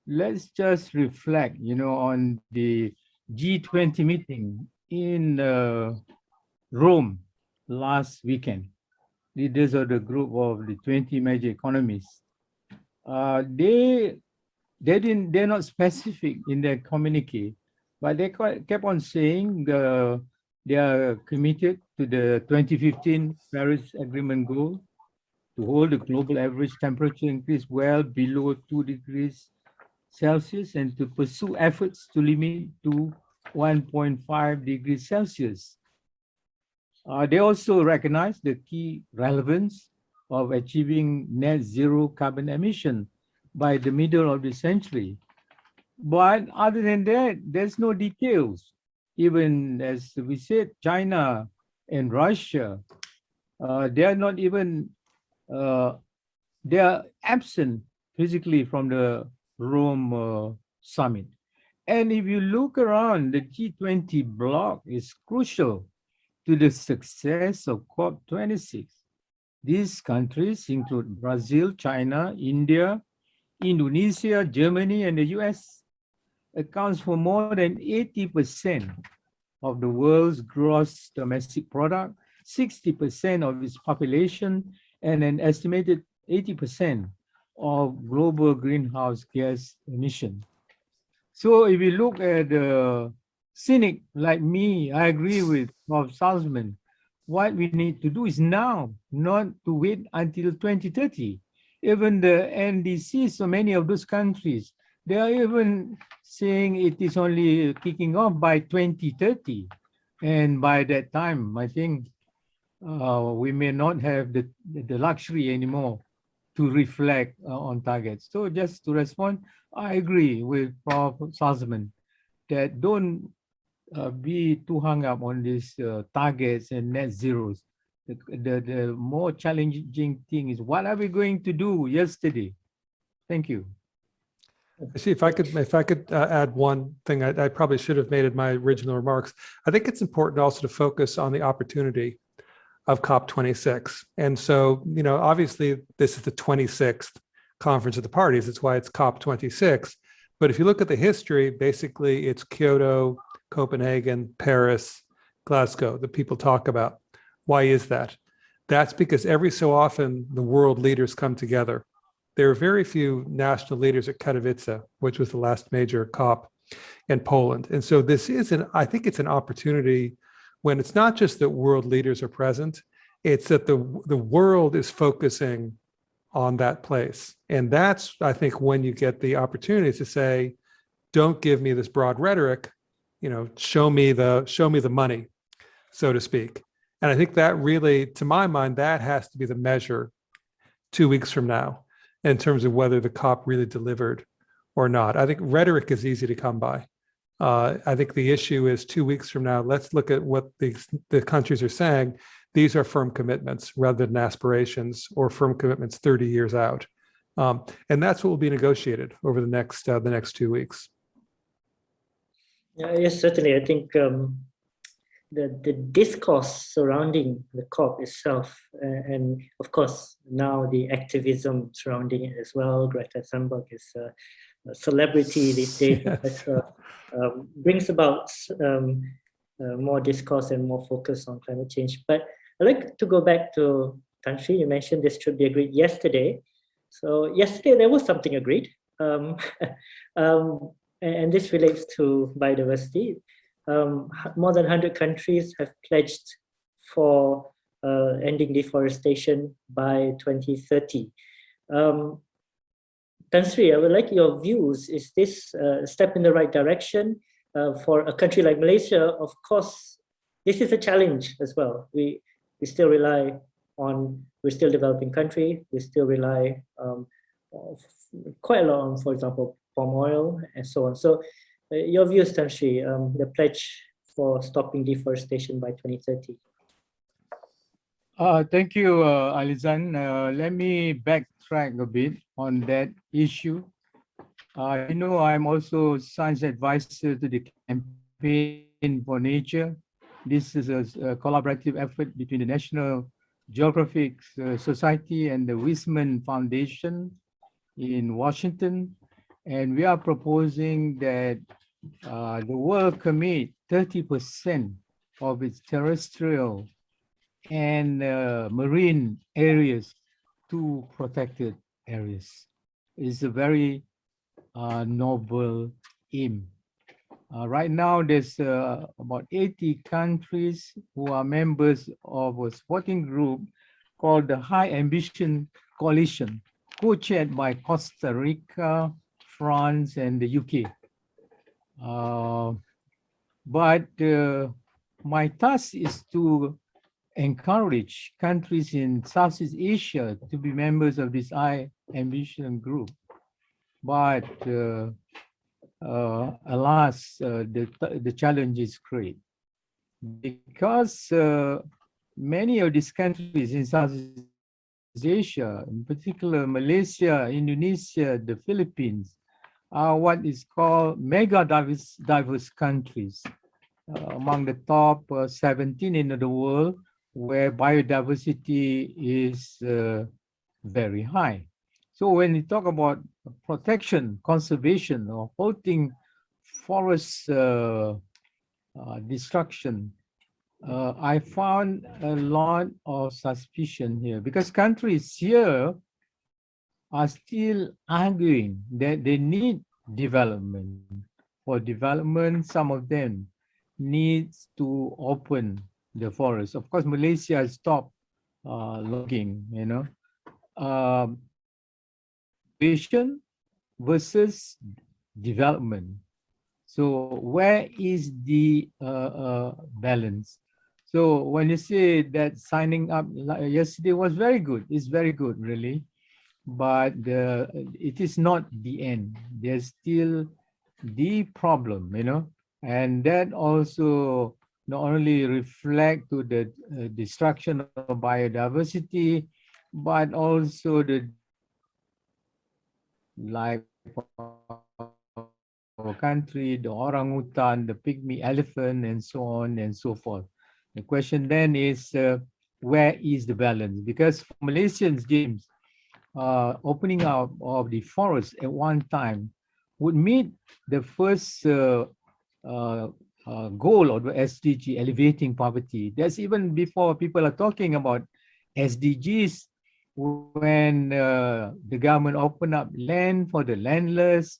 Let's just reflect, on the G20 meeting in Rome last weekend. Leaders of the group of the 20 major economies. They're not specific in their communique, but they kept on saying they are committed to the 2015 Paris Agreement goal to hold the global average temperature increase well below 2 degrees Celsius and to pursue efforts to limit to 1.5 degrees Celsius. They also recognize the key relevance of achieving net zero carbon emission by the middle of the century. But other than that, there's no details. Even as we said, China and Russia, they are not even, they are absent physically from the Rome summit. And if you look around, the G20 bloc is crucial to the success of COP26. These countries include Brazil, China, India, Indonesia, Germany, and the US, accounts for more than 80% of the world's gross domestic product, 60% of its population, and an estimated 80% of global greenhouse gas emission. So if you look at the cynic like me, I agree with Prof. Salzman. What we need to do is now, not to wait until 2030. Even the NDCs, so many of those countries, they are even saying it is only kicking off by 2030. And by that time, I think we may not have the luxury anymore to reflect on targets. So just to respond, I agree with Prof. Salzman that don't be too hung up on these targets and net zeros. The more challenging thing is, what are we going to do yesterday? Thank you. See, if I could add one thing, I probably should have made in my original remarks. I think it's important also to focus on the opportunity of COP26. And so, obviously this is the 26th conference of the parties. That's why it's COP26. But if you look at the history, basically it's Kyoto, Copenhagen, Paris, Glasgow that people talk about. Why is that? That's because every so often the world leaders come together. There are very few national leaders at Katowice, which was the last major COP in Poland. And so this is I think it's an opportunity when it's not just that world leaders are present, it's that the world is focusing on that place. And that's, I think, when you get the opportunity to say, don't give me this broad rhetoric, show me the money, so to speak. And I think that really, to my mind, that has to be the measure 2 weeks from now in terms of whether the COP really delivered or not. I think rhetoric is easy to come by. I think the issue is 2 weeks from now, let's look at what the countries are saying. These are firm commitments rather than aspirations or firm commitments 30 years out. And that's what will be negotiated over the next 2 weeks. Yes, certainly. I think the discourse surrounding the COP itself, and of course now the activism surrounding it as well. Greta Thunberg is a celebrity these days, Yes. etc. Brings about more discourse and more focus on climate change. But I'd like to go back to Tan Sri. You mentioned this should be agreed yesterday. So yesterday there was something agreed, and this relates to biodiversity. More than 100 countries have pledged for ending deforestation by 2030. Tan Sri, I would like your views. Is this a step in the right direction? For a country like Malaysia, of course, this is a challenge as well. We still rely on, we're still a developing country, we still rely quite a lot on, for example, palm oil and so on. So your views, Tan Sri, the pledge for stopping deforestation by 2030. Thank you, Alizan. Let me backtrack a bit on that issue. I'm also science advisor to the Campaign for Nature. This is a collaborative effort between the National Geographic Society and the Weizmann Foundation in Washington. And we are proposing that the world commit 30% of its terrestrial and marine areas to protected areas. It's a very noble aim. Right now, there's about 80 countries who are members of a supporting group called the High Ambition Coalition, co-chaired by Costa Rica, France, and the UK. But my task is to encourage countries in Southeast Asia to be members of this High Ambition group. But alas, the challenge is great because many of these countries in Southeast Asia, in particular Malaysia, Indonesia, the Philippines, are what is called mega diverse countries, among the top 17 in the world, where biodiversity is very high. So when you talk about protection, conservation, or halting forest destruction, I found a lot of suspicion here because countries here are still arguing that they need development. For development, some of them needs to open the forest. Of course, Malaysia has stopped logging, Vision versus development. So where is the balance? So when you say that signing up yesterday was very good, it's very good, really. But it is not the end. There's still the problem, and that also not only reflect to the destruction of biodiversity, but also the life of our country, the orangutan, the pygmy elephant, and so on and so forth. The question then is, where is the balance? Because for Malaysians, James, opening up of the forest at one time would meet the first goal of the SDG, elevating poverty. That's even before people are talking about SDGs, when the government opened up land for the landless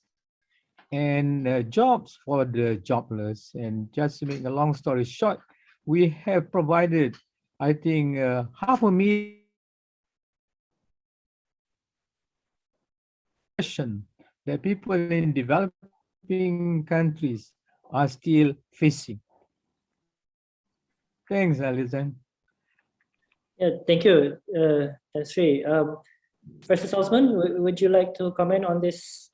and jobs for the jobless. And just to make a long story short, we have provided, I think, 500,000 that people in developing countries are still facing. Thanks, Alison. Yeah, thank you, Tan Sri. Professor Salzman, would you like to comment on this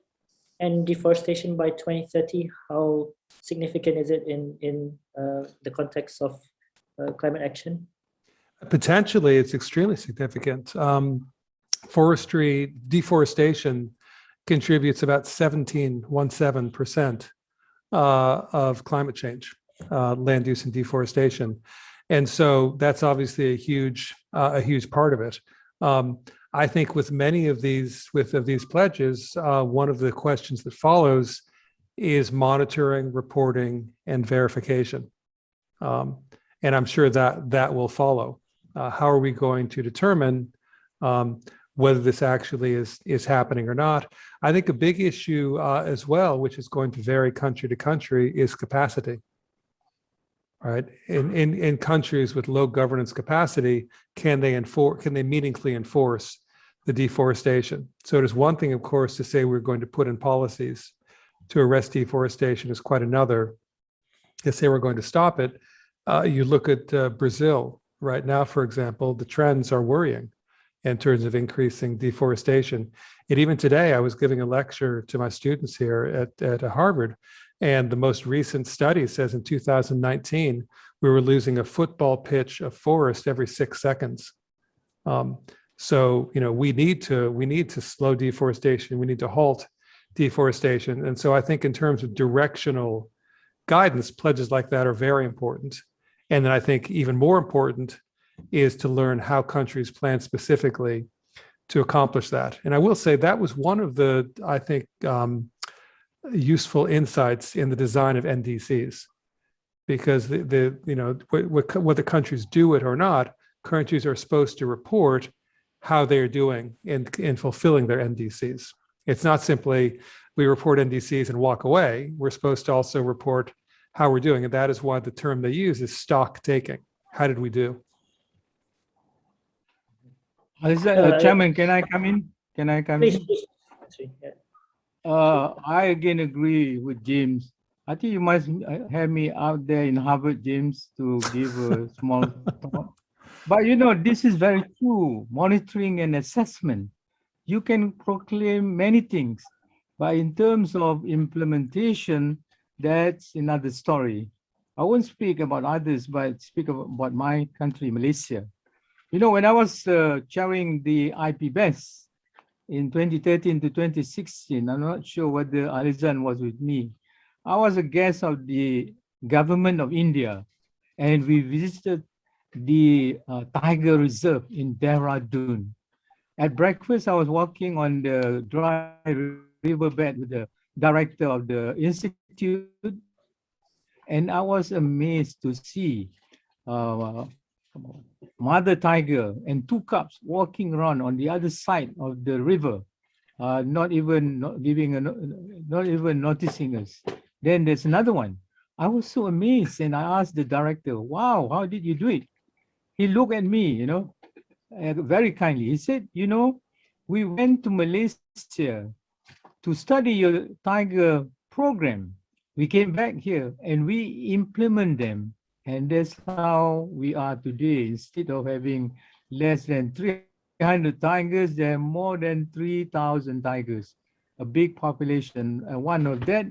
end deforestation by 2030? How significant is it in the context of climate action? Potentially, it's extremely significant. Forestry deforestation contributes about 17% of climate change, land use and deforestation. And so that's obviously a huge part of it. I think with many of these pledges, one of the questions that follows is monitoring, reporting, and verification. And I'm sure that will follow. How are we going to determine whether this actually is happening or not? I think a big issue as well, which is going to vary country to country, is capacity. Right? In countries with low governance capacity, can they meaningfully enforce the deforestation? So it is one thing, of course, to say we're going to put in policies to arrest deforestation. Is quite another to say we're going to stop it. You look at Brazil right now, for example, the trends are worrying in terms of increasing deforestation. And even today, I was giving a lecture to my students here at Harvard, and the most recent study says in 2019, we were losing a football pitch of forest every 6 seconds. So, we need to slow deforestation. We need to halt deforestation. And so I think in terms of directional guidance, pledges like that are very important. And then I think even more important is to learn how countries plan specifically to accomplish that. And I will say that was one of the, I think, useful insights in the design of NDCs, because whether countries do it or not, countries are supposed to report how they are doing in fulfilling their NDCs. It's not simply we report NDCs and walk away. We're supposed to also report how we're doing, and that is why the term they use is stock taking. How did we do? Chairman, can I come in? Please. Yeah. I again agree with James. I think you must have me out there in Harvard, James, to give a small talk. But this is very true. Monitoring and assessment. You can proclaim many things, but in terms of implementation, that's another story. I won't speak about others, but speak about my country, Malaysia. When I was chairing the IPBES in 2013 to 2016, I'm not sure whether Alizan was with me. I was a guest of the government of India, and we visited the tiger reserve in Dehradun. At breakfast, I was walking on the dry riverbed with the director of the institute, and I was amazed to see mother tiger and 2 cubs walking around on the other side of the river, not even noticing us. Then there's another one. I was so amazed, and I asked the director, "Wow, how did you do it?" He looked at me, very kindly. He said, "We went to Malaysia to study your tiger program. We came back here and we implement them. And that's how we are today. Instead of having less than 300 tigers, there are more than 3,000 tigers, a big population, one of that.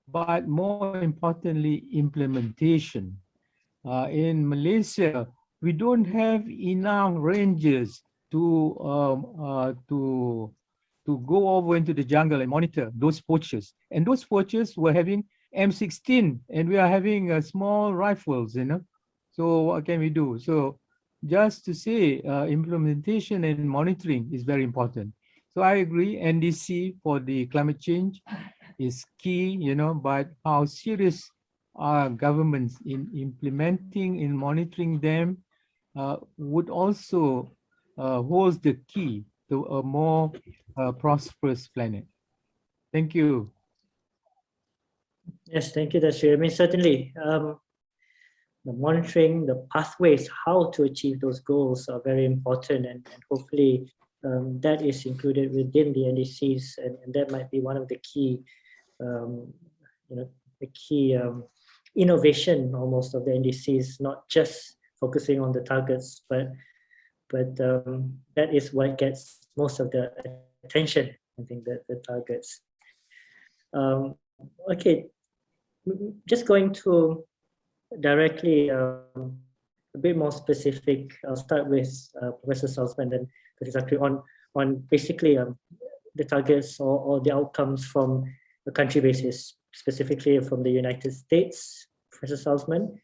But more importantly, implementation. In Malaysia, we don't have enough rangers to go over into the jungle and monitor those poachers. And those poachers were having M16, and we are having small rifles, So what can we do? So just to say, implementation and monitoring is very important. So I agree, NDC for the climate change is key, but how serious our governments in implementing, in monitoring them, would also hold the key to a more prosperous planet. Thank you. Yes, thank you, Dashri. I mean, certainly, the monitoring, the pathways, how to achieve those goals are very important, and hopefully that is included within the NDCs, and that might be one of the key, the key innovation almost of the NDCs, not just focusing on the targets, but that is what gets most of the attention. I think that the targets. Okay, just going to directly a bit more specific. I'll start with Professor Salzman and Professor Zachary on basically the targets or the outcomes from a country basis, specifically from the United States. Professor Salzman,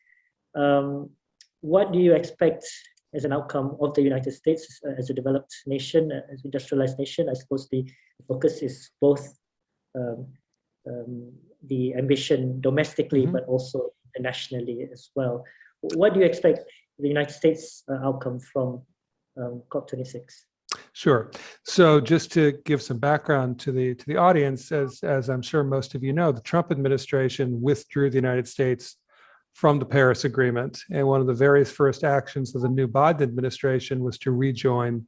what do you expect as an outcome of the United States as a developed nation, as an industrialized nation? I suppose the focus is both the ambition domestically, but also internationally as well. What do you expect the United States outcome from COP26? Sure. So just to give some background to the audience, as I'm sure most of you know, the Trump administration withdrew the United States from the Paris Agreement. And one of the very first actions of the new Biden administration was to rejoin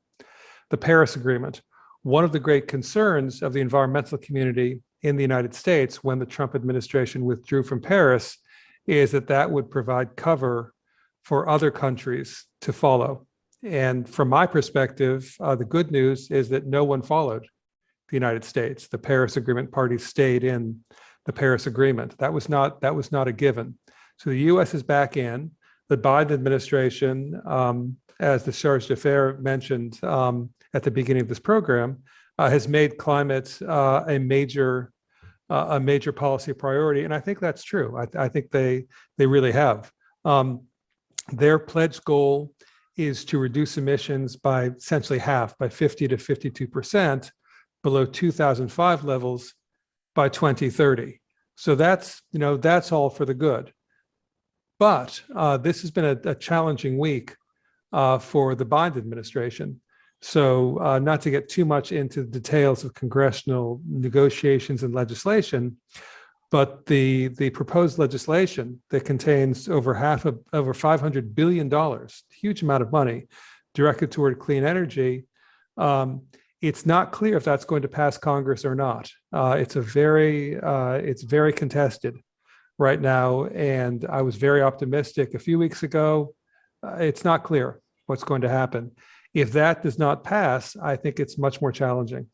the Paris Agreement. One of the great concerns of the environmental community in the United States when the Trump administration withdrew from Paris is that that would provide cover for other countries to follow. And from my perspective, the good news is that no one followed the United States. The Paris Agreement parties stayed in the Paris Agreement. That was not a given. So the U.S. is back in. The Biden administration, as the charge d'affaires mentioned at the beginning of this program, has made climate a major policy priority, and I think that's true. I think they really have. Their pledge goal is to reduce emissions by essentially half, by 50 to 52% below 2005 levels by 2030. So that's all for the good. But this has been a challenging week for the Biden administration. So not to get too much into the details of congressional negotiations and legislation, but the proposed legislation that contains over $500 billion, huge amount of money directed toward clean energy, it's not clear if that's going to pass Congress or not. It's very contested right now, and I was very optimistic a few weeks ago. It's not clear what's going to happen. If that does not pass, I think it's much more challenging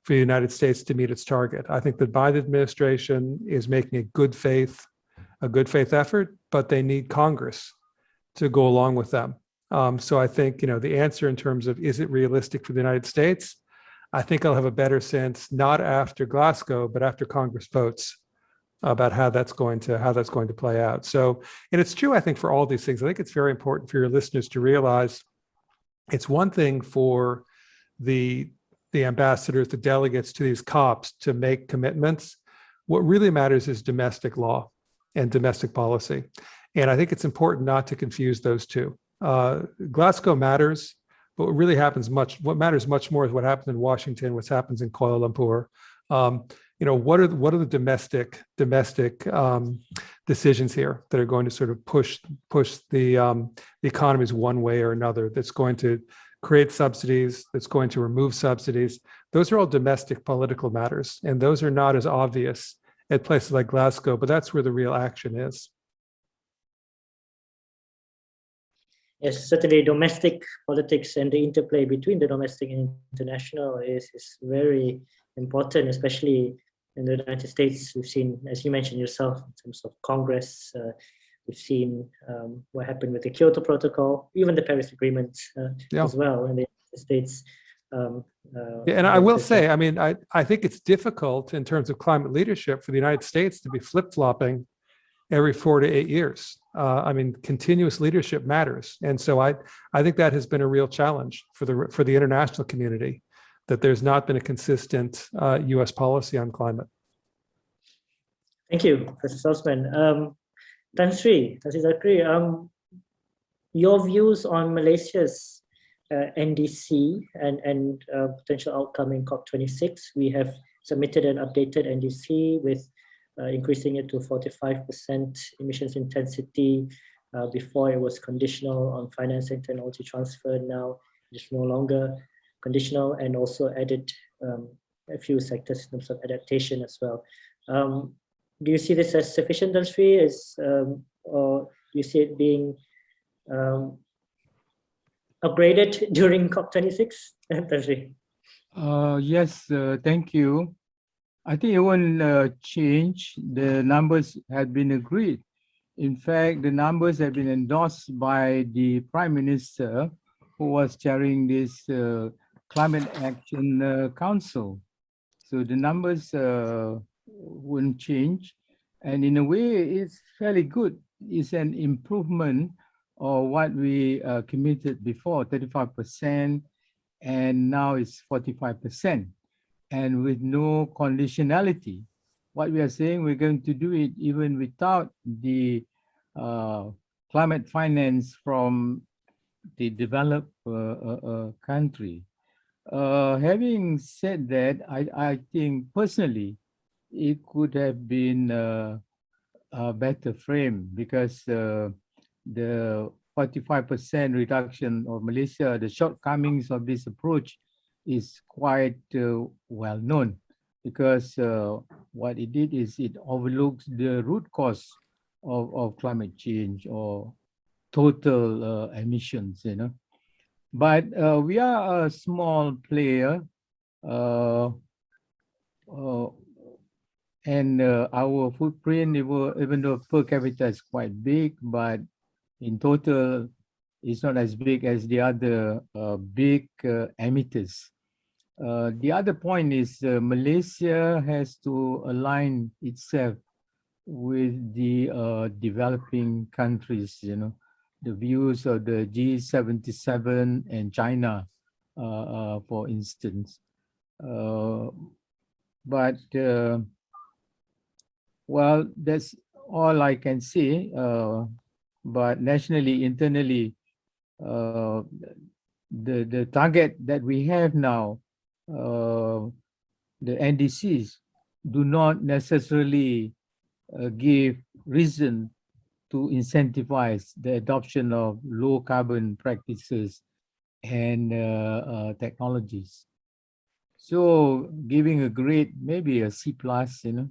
for the United States to meet its target. I think the Biden administration is making a good faith effort, but they need Congress to go along with them. So I think, the answer in terms of is it realistic for the United States, I think I'll have a better sense not after Glasgow, but after Congress votes about how that's going to play out. So, and it's true, I think, for all these things. I think it's very important for your listeners to realize it's one thing for the ambassadors, the delegates to these COPs to make commitments. What really matters is domestic law and domestic policy. And I think it's important not to confuse those two. Glasgow matters, but what matters much more is what happens in Washington, what happens in Kuala Lumpur. What are the domestic decisions here that are going to sort of push the economies one way or another, that's going to create subsidies, that's going to remove subsidies? Those are all domestic political matters, and those are not as obvious at places like Glasgow, but that's where the real action is. Yes, certainly domestic politics and the interplay between the domestic and international is very important, especially in the United States. We've seen, as you mentioned yourself, in terms of Congress, we've seen what happened with the Kyoto Protocol, even the Paris Agreement as well in the United States. And I will say, I think it's difficult in terms of climate leadership for the United States to be flip-flopping every 4 to 8 years. Continuous leadership matters. And so I think that has been a real challenge for the international community, that there's not been a consistent US policy on climate. Thank you, Professor Salzman. Tan Sri Zakri, your views on Malaysia's NDC and potential outcome in COP26. We have submitted an updated NDC with increasing it to 45% emissions intensity. Before it was conditional on finance and technology transfer. Now it's no longer conditional, and also added a few sectors in terms of adaptation as well. Do you see this as sufficient, Tan Sri, or do you see it being upgraded during COP26? Tan Sri? Yes, thank you. I think it won't change. The numbers had been agreed. In fact, the numbers have been endorsed by the Prime Minister, who was chairing this Climate Action Council. So the numbers wouldn't change. And in a way, it's fairly good. It's an improvement of what we committed before, 35%, and now it's 45%. And with no conditionality. What we are saying, we're going to do it even without the climate finance from the developed country. Having said that, I think personally, it could have been a better frame, because the 45% reduction of Malaysia, the shortcomings of this approach is quite well known, because what it did is it overlooks the root cause of climate change or total emissions, you know. But we are a small player, and our footprint, even though per capita is quite big, but in total, it's not as big as the other big emitters. The other point is Malaysia has to align itself with the developing countries, you know, the views of the G77 and China, for instance. But well, that's all I can say. But nationally, internally, the target that we have now, the NDCs, do not necessarily give reason to incentivize the adoption of low carbon practices and technologies. So giving a grade, maybe a C+, you know.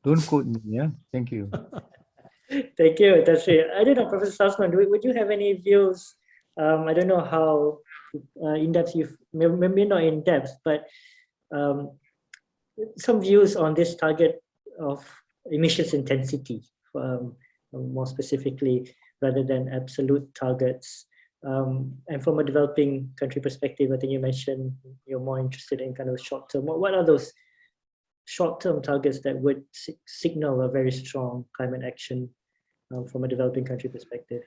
Don't quote me, yeah? Thank you. Thank you, Tan Sri. I don't know, Professor Salzman, would you have any views? I don't know how in-depth maybe not in-depth, but some views on this target of emissions intensity, more specifically, rather than absolute targets. And from a developing country perspective, I think you mentioned you're more interested in kind of short-term. What are those short-term targets that would signal a very strong climate action from a developing country perspective?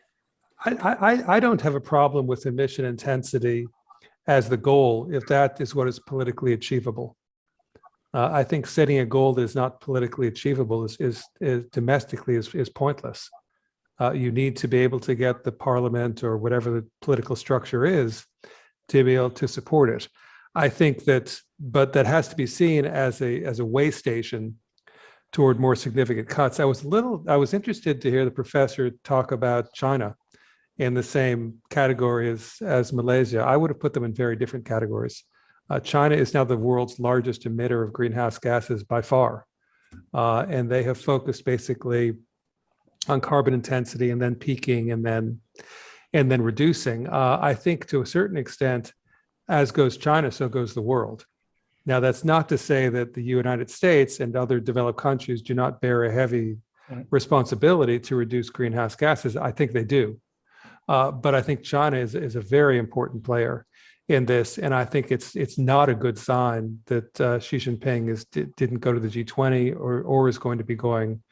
I don't have a problem with emission intensity as the goal, if that is what is politically achievable. I think setting a goal that is not politically achievable is domestically is pointless. You need to be able to get the parliament or whatever the political structure is to be able to support it. I think that, but that has to be seen as a way station toward more significant cuts. I was interested to hear the professor talk about China in the same category as Malaysia. I would have put them in very different categories. China is now the world's largest emitter of greenhouse gases by far. And they have focused basically on carbon intensity and then peaking and then reducing. I think to a certain extent, as goes China, so goes the world. Now, that's not to say that the United States and other developed countries do not bear a heavy responsibility to reduce greenhouse gases. I think they do. But I think China is a very important player in this. And I think it's not a good sign that Xi Jinping didn't go to the G20 or is going to be going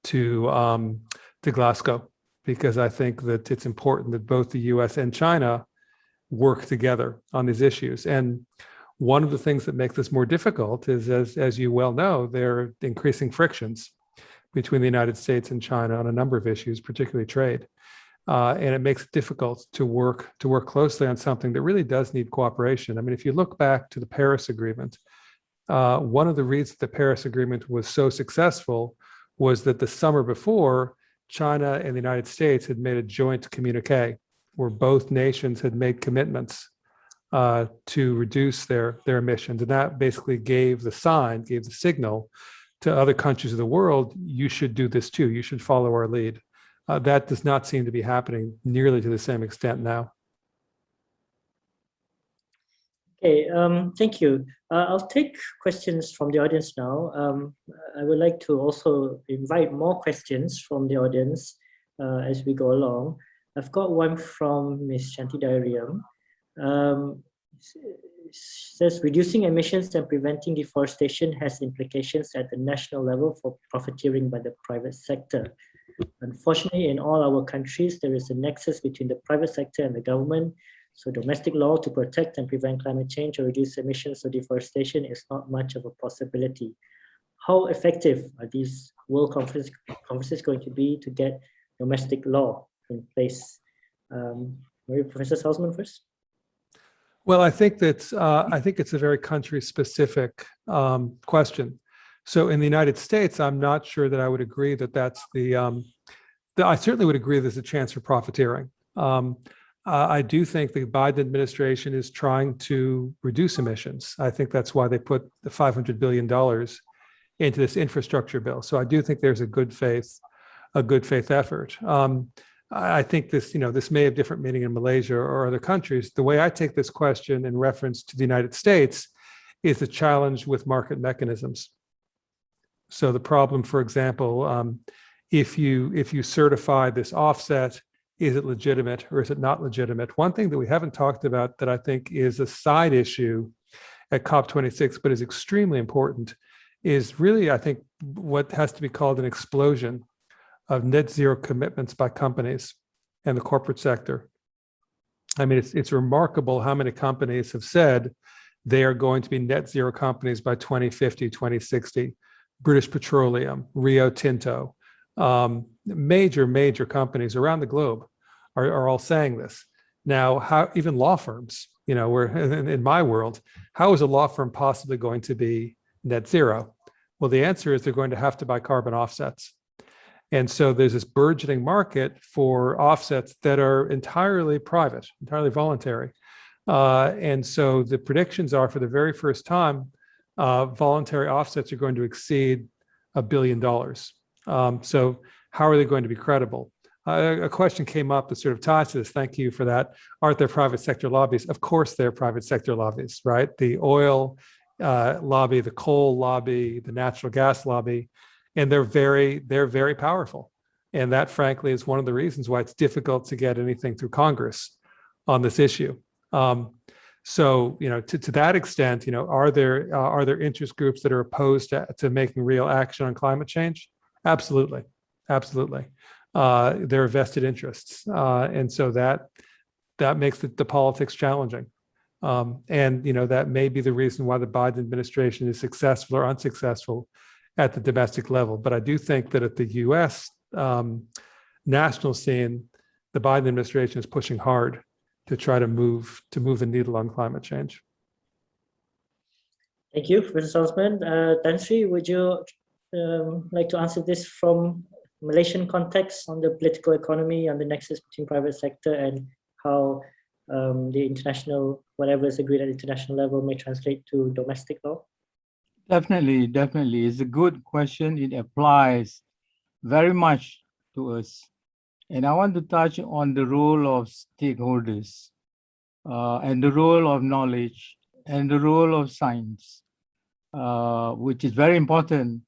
to Glasgow, because I think that it's important that both the US and China work together on these issues. And one of the things that makes this more difficult is, as you well know, there are increasing frictions between the United States and China on a number of issues, particularly trade. And it makes it difficult to work closely on something that really does need cooperation. I mean, if you look back to the Paris Agreement, one of the reasons the Paris Agreement was so successful was that the summer before, China and the United States had made a joint communique where both nations had made commitments to reduce their emissions. And that basically gave the signal to other countries of the world, you should do this too, you should follow our lead. That does not seem to be happening nearly to the same extent now. Okay, thank you. I'll take questions from the audience now. I would like to also invite more questions from the audience as we go along. I've got one from Ms. Shanti Dariam. Says reducing emissions and preventing deforestation has implications at the national level for profiteering by the private sector. Unfortunately, in all our countries, there is a nexus between the private sector and the government. So domestic law to protect and prevent climate change or reduce emissions or deforestation is not much of a possibility. How effective are these world conferences going to be to get domestic law in place? Maybe Professor Salzman first. Well, I think it's a very country-specific question. So in the United States, I'm not sure that I would agree that that's I certainly would agree there's a chance for profiteering. I do think the Biden administration is trying to reduce emissions. I think that's why they put the $500 billion into this infrastructure bill. So I do think there's a good faith effort. I think this may have different meaning in Malaysia or other countries. The way I take this question in reference to the United States is the challenge with market mechanisms. So the problem, for example, if you certify this offset, is it legitimate or is it not legitimate? One thing that we haven't talked about that I think is a side issue at COP26, but is extremely important, is really, I think, what has to be called an explosion of net zero commitments by companies and the corporate sector. I mean, it's remarkable how many companies have said they are going to be net zero companies by 2050, 2060. British Petroleum, Rio Tinto, major companies around the globe are all saying this. Now, how even law firms, where in my world, how is a law firm possibly going to be net zero? Well, the answer is they're going to have to buy carbon offsets. And so there's this burgeoning market for offsets that are entirely private, entirely voluntary. And so the predictions are for the very first time, voluntary offsets are going to exceed $1 billion. So how are they going to be credible? A question came up that sort of ties to this. Thank you for that. Aren't there private sector lobbies? Of course, there are private sector lobbies, right? The oil lobby, the coal lobby, the natural gas lobby, and they're very powerful. And that, frankly, is one of the reasons why it's difficult to get anything through Congress on this issue. So, to that extent, are there interest groups that are opposed to making real action on climate change? Absolutely. There are vested interests. And so that makes the politics challenging. And, that may be the reason why the Biden administration is successful or unsuccessful at the domestic level. But I do think that at the US national scene, the Biden administration is pushing hard to try to move the needle on climate change. Thank you, Professor Salzman. Tan Sri, would you like to answer this from Malaysian context on the political economy, on the nexus between private sector and how the international, whatever is agreed at international level may translate to domestic law? Definitely. It's a good question. It applies very much to us. And I want to touch on the role of stakeholders and the role of knowledge and the role of science, which is very important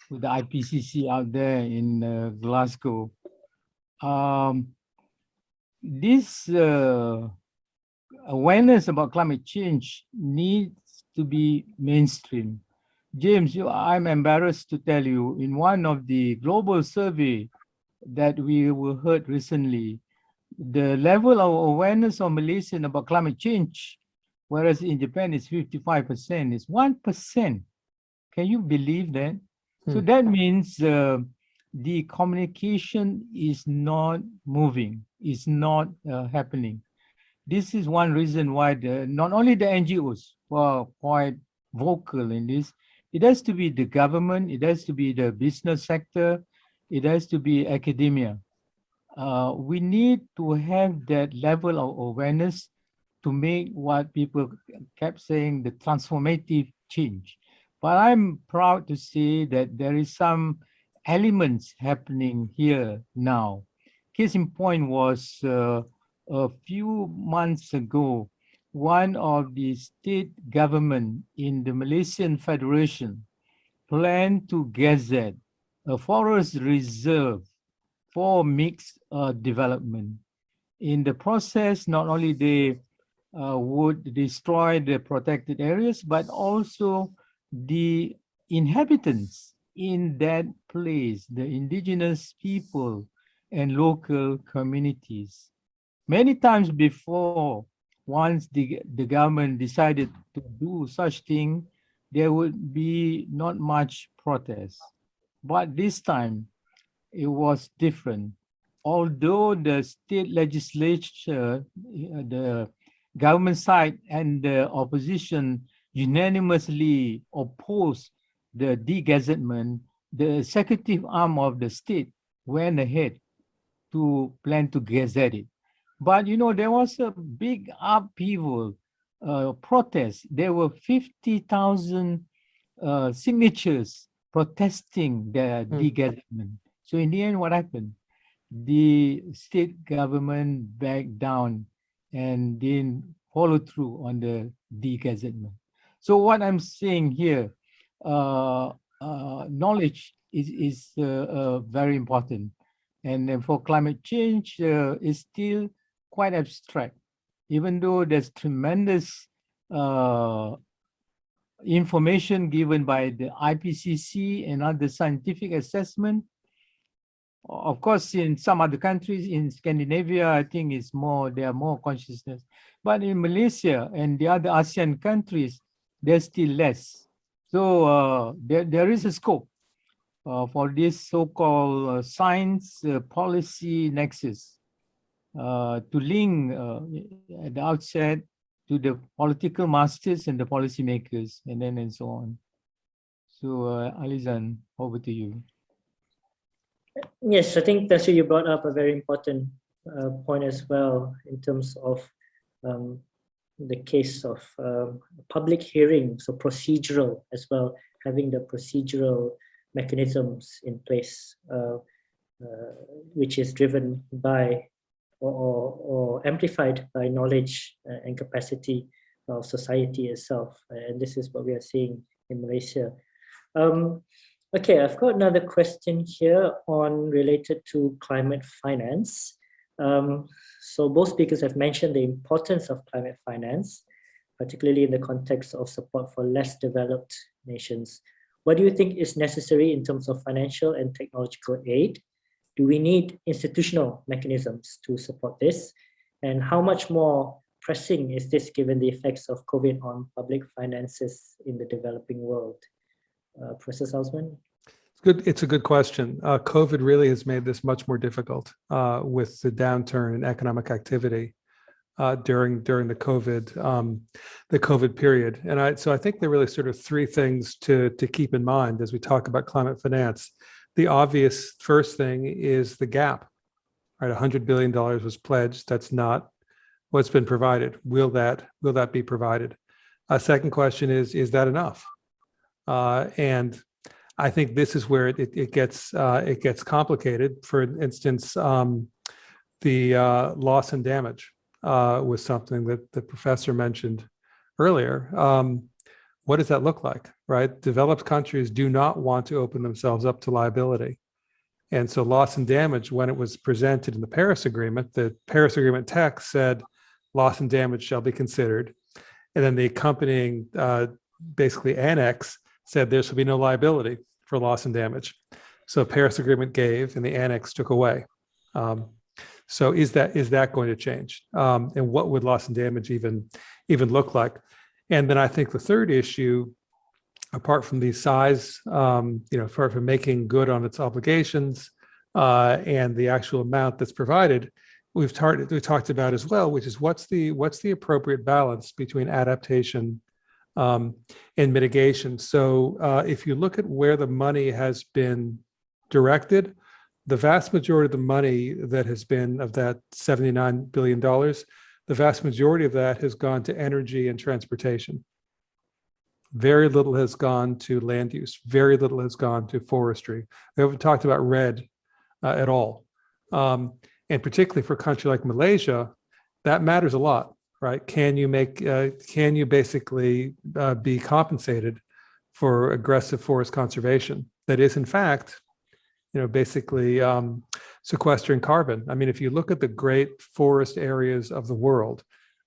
with the IPCC out there in Glasgow. This awareness about climate change needs to be mainstream. James, I'm embarrassed to tell you, in one of the global survey that we heard recently, the level of awareness of Malaysian about climate change, whereas in Japan it's 55%, is 1%. Can you believe that? So that means the communication is not moving, is not happening. This is one reason why not only the NGOs were quite vocal in this, it has to be the government, it has to be the business sector, it has to be academia. We need to have that level of awareness to make what people kept saying the transformative change. But I'm proud to say that there is some elements happening here now. Case in point was a few months ago, one of the state government in the Malaysian Federation planned to gazette a forest reserve for mixed development. In the process, not only they would destroy the protected areas, but also the inhabitants in that place, the indigenous people and local communities. Many times before, once the government decided to do such thing, there would be not much protest. But this time, it was different. Although the state legislature, the government side and the opposition unanimously opposed the de-gazettement, the executive arm of the state went ahead to plan to gazette it. But you know, there was a big upheaval, protest. There were 50,000 signatures protesting the de-gazettement. So in the end, what happened? The state government backed down and didn't follow through on the de-gazettement. So what I'm saying here, knowledge is very important. And then for climate change, is still quite abstract, even though there's tremendous information given by the IPCC and other scientific assessment. Of course, in some other countries, in Scandinavia, I think it's more, there are more consciousness. But in Malaysia and the other ASEAN countries, there's still less. So there is a scope for this so-called science policy nexus to link at the outset to the political masters and the policymakers, and so on. So Alizan, over to you. Yes, I think that's you brought up a very important point as well in terms of the case of public hearings, so procedural as well, having the procedural mechanisms in place, which is driven by or amplified by knowledge and capacity of society itself. And this is what we are seeing in Malaysia. Okay, I've got another question here on related to climate finance. So both speakers have mentioned the importance of climate finance, particularly in the context of support for less developed nations. What do you think is necessary in terms of financial and technological aid? Do we need institutional mechanisms to support this? And how much more pressing is this given the effects of COVID on public finances in the developing world? Professor Salzman? It's a good question. COVID really has made this much more difficult with the downturn in economic activity during the COVID period. And so I think there are really sort of three things to keep in mind as we talk about climate finance. The obvious first thing is the gap. Right, $100 billion was pledged. That's not what's been provided. Will that be provided? Second question is that enough? And I think this is where it gets complicated. For instance, the loss and damage was something that the professor mentioned earlier. What does that look like, right? Developed countries do not want to open themselves up to liability. And so loss and damage, when it was presented in the Paris Agreement text said loss and damage shall be considered. And then the accompanying basically annex said there shall be no liability for loss and damage. So Paris Agreement gave and the annex took away. So is that going to change? And what would loss and damage even look like? And then I think the third issue apart from the size, apart from making good on its obligations and the actual amount that's provided, we talked about as well, which is what's the appropriate balance between adaptation and mitigation. So if you look at where the money has been directed, the vast majority of the money that has been of that $79 billion, the vast majority of that has gone to energy and transportation. Very little has gone to land use. Very little has gone to forestry. We haven't talked about REDD at all. And particularly for a country like Malaysia, that matters a lot, right? Can you basically be compensated for aggressive forest conservation that is in fact, basically sequestering carbon? I mean, if you look at the great forest areas of the world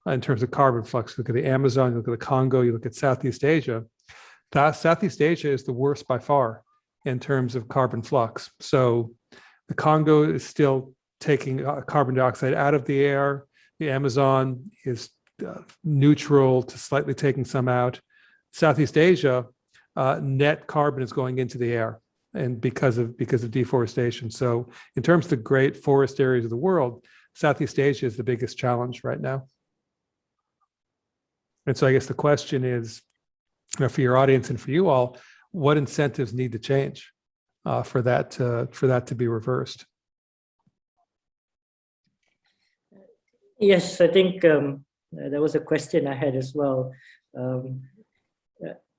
in terms of carbon flux, look at the Amazon, you look at the Congo, you look at Southeast Asia, Southeast Asia is the worst by far in terms of carbon flux. So the Congo is still taking carbon dioxide out of the air. The Amazon is neutral to slightly taking some out. Southeast Asia, net carbon is going into the air, and because of deforestation. So in terms of the great forest areas of the world, Southeast Asia is the biggest challenge right now. And so I guess the question is, for your audience and for you all, what incentives need to change for that to be reversed? Yes, I think there was a question I had as well.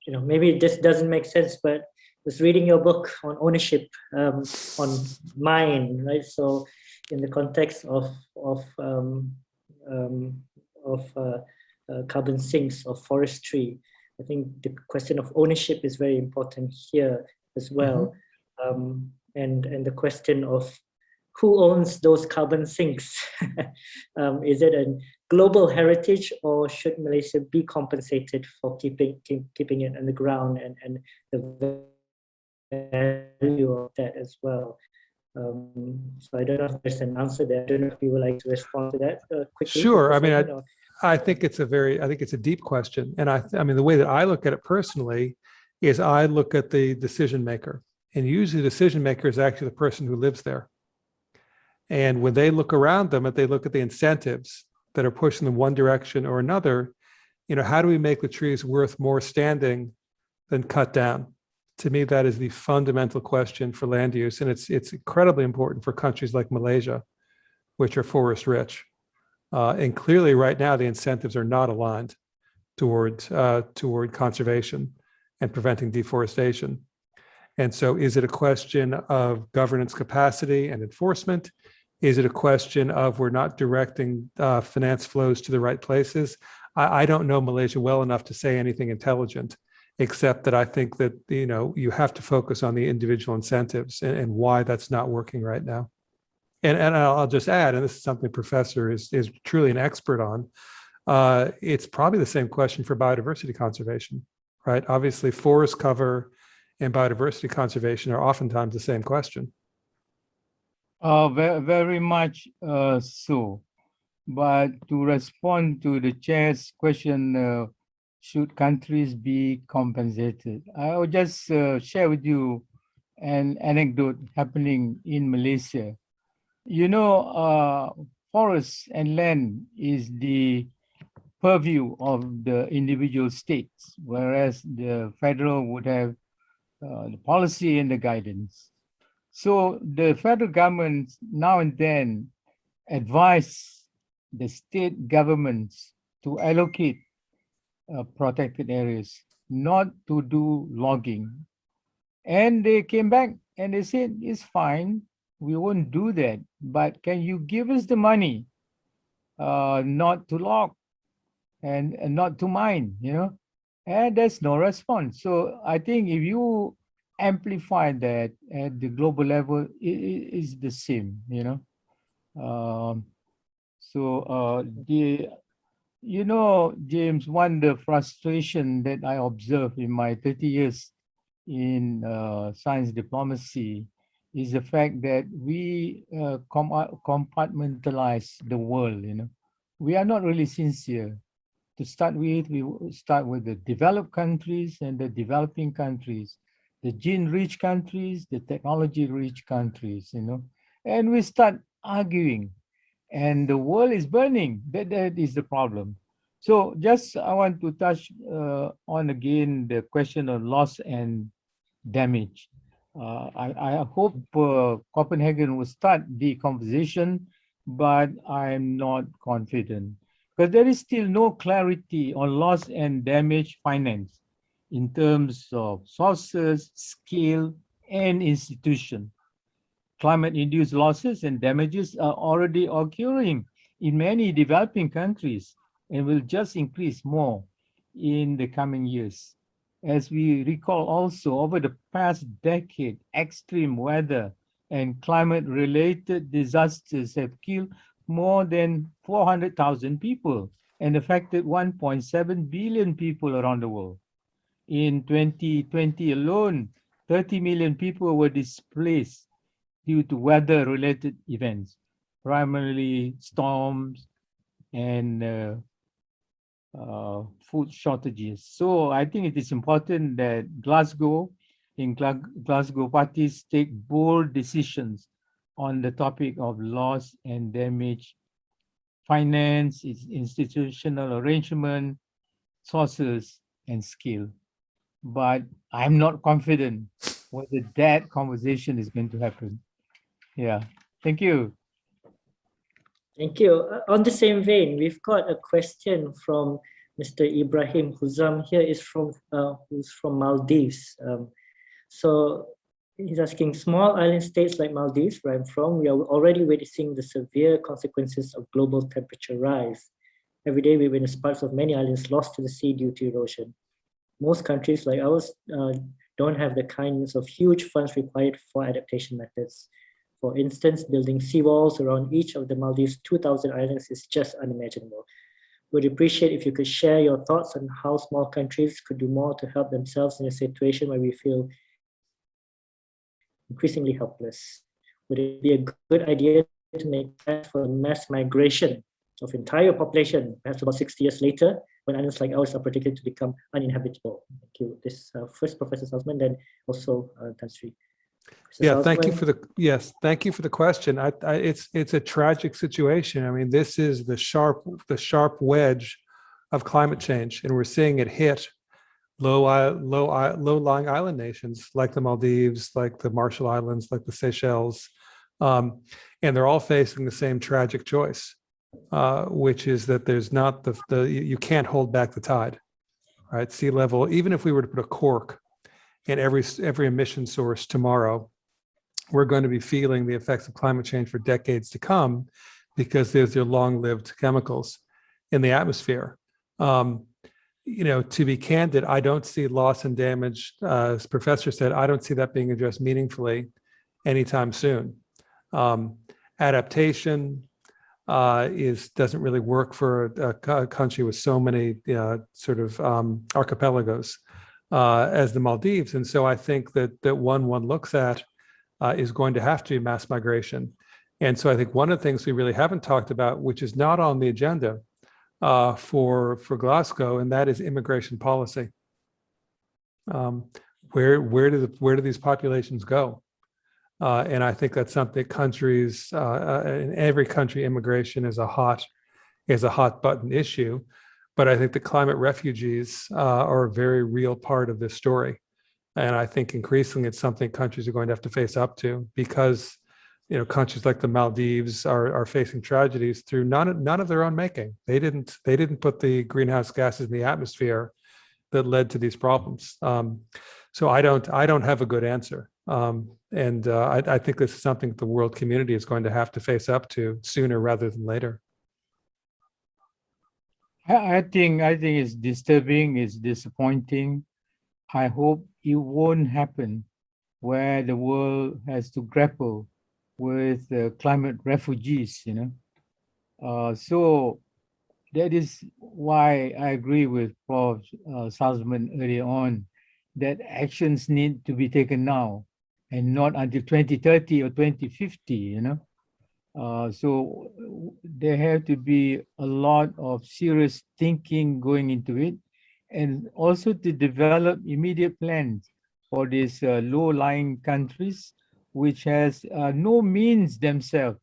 Maybe this doesn't make sense, but I was reading your book on ownership, on mine, right? So, in the context of carbon sinks or forestry, I think the question of ownership is very important here as well, and the question of who owns those carbon sinks? Is it a global heritage, or should Malaysia be compensated for keeping it on the ground and the value of that as well? So I don't know if there's an answer there. I don't know if you would like to respond to that quickly. Sure. I mean, I think it's a deep question, and I mean the way that I look at it personally is I look at the decision maker, and usually the decision maker is actually the person who lives there. And when they look around them, and they look at the incentives that are pushing them one direction or another, how do we make the trees worth more standing than cut down? To me, that is the fundamental question for land use, and it's incredibly important for countries like Malaysia, which are forest rich. And clearly, right now, the incentives are not aligned toward conservation and preventing deforestation. And so, is it a question of governance capacity and enforcement? Is it a question of we're not directing finance flows to the right places? I don't know Malaysia well enough to say anything intelligent, except that I think that you have to focus on the individual incentives and why that's not working right now. And I'll just add, and this is something Professor is truly an expert on, it's probably the same question for biodiversity conservation, right? Obviously, forest cover and biodiversity conservation are oftentimes the same question. Very much so. But to respond to the chair's question, should countries be compensated? I will just share with you an anecdote happening in Malaysia. Forests and land is the purview of the individual states, whereas the federal would have the policy and the guidance. So the federal government now and then advise the state governments to allocate protected areas, not to do logging. And they came back and they said, it's fine, we won't do that, but can you give us the money not to log and not to mine, And there's no response. So I think if you amplify that at the global level, it is the same, James, the frustration that I observed in my 30 years in science diplomacy is the fact that we compartmentalize the world, We are not really sincere. to start with, we start with the developed countries and the developing countries, the gene-rich countries, the technology-rich countries, and we start arguing, and the world is burning. That is the problem. So just I want to touch on again the question of loss and damage. I hope Copenhagen will start the conversation, but I'm not confident because there is still no clarity on loss and damage finance in terms of sources, scale, and institution. Climate-induced losses and damages are already occurring in many developing countries and will just increase more in the coming years. As we recall also, over the past decade, extreme weather and climate-related disasters have killed more than 400,000 people and affected 1.7 billion people around the world. In 2020 alone, 30 million people were displaced due to weather-related events, primarily storms and food shortages. So I think it is important that Glasgow parties take bold decisions on the topic of loss and damage, finance, its institutional arrangement, sources, and scale. But I'm not confident whether that conversation is going to happen. Yeah, thank you. Thank you. On the same vein, we've got a question from Mr. Ibrahim Huzam. Here is from who's from Maldives. So he's asking, small island states like Maldives, where I'm from, we are already witnessing the severe consequences of global temperature rise. Every day we witness parts of many islands lost to the sea due to erosion. Most countries like ours don't have the kinds of huge funds required for adaptation methods. For instance, building seawalls around each of the Maldives' 2,000 islands is just unimaginable. Would appreciate if you could share your thoughts on how small countries could do more to help themselves in a situation where we feel increasingly helpless. Would it be a good idea to make plans for a mass migration of entire population, perhaps about 60 years later, when islands like ours are predicted to become uninhabitable? Thank you. This first Professor Salzman, then also Tan Sri. Yeah, thank you for the question. It's a tragic situation. I mean, this is the sharp wedge of climate change, and we're seeing it hit low-lying island nations like the Maldives, like the Marshall Islands, like the Seychelles, and they're all facing the same tragic choice, which is that there's not you can't hold back the tide, right? Sea level, even if we were to put a cork in every emission source tomorrow, we're going to be feeling the effects of climate change for decades to come because there's their long-lived chemicals in the atmosphere. To be candid, I don't see loss and damage, as Professor said, I don't see that being addressed meaningfully anytime soon. Adaptation doesn't really work for a country with so many archipelagos as the Maldives. And so I think that one looks at is going to have to be mass migration. And so I think one of the things we really haven't talked about, which is not on the agenda for Glasgow, and that is immigration policy. Where do these populations go? And I think that's something countries, in every country, immigration is a hot button issue. But I think the climate refugees are a very real part of this story. And I think increasingly it's something countries are going to have to face up to because, countries like the Maldives are facing tragedies through none of their own making. They didn't put the greenhouse gases in the atmosphere that led to these problems. So I don't have a good answer. I think this is something the world community is going to have to face up to sooner rather than later. I think it's disturbing, it's disappointing. I hope it won't happen where the world has to grapple with climate refugees, So that is why I agree with Prof. Salzman earlier on that actions need to be taken now and not until 2030 or 2050, So there have to be a lot of serious thinking going into it, and also to develop immediate plans for these low-lying countries, which has no means themselves.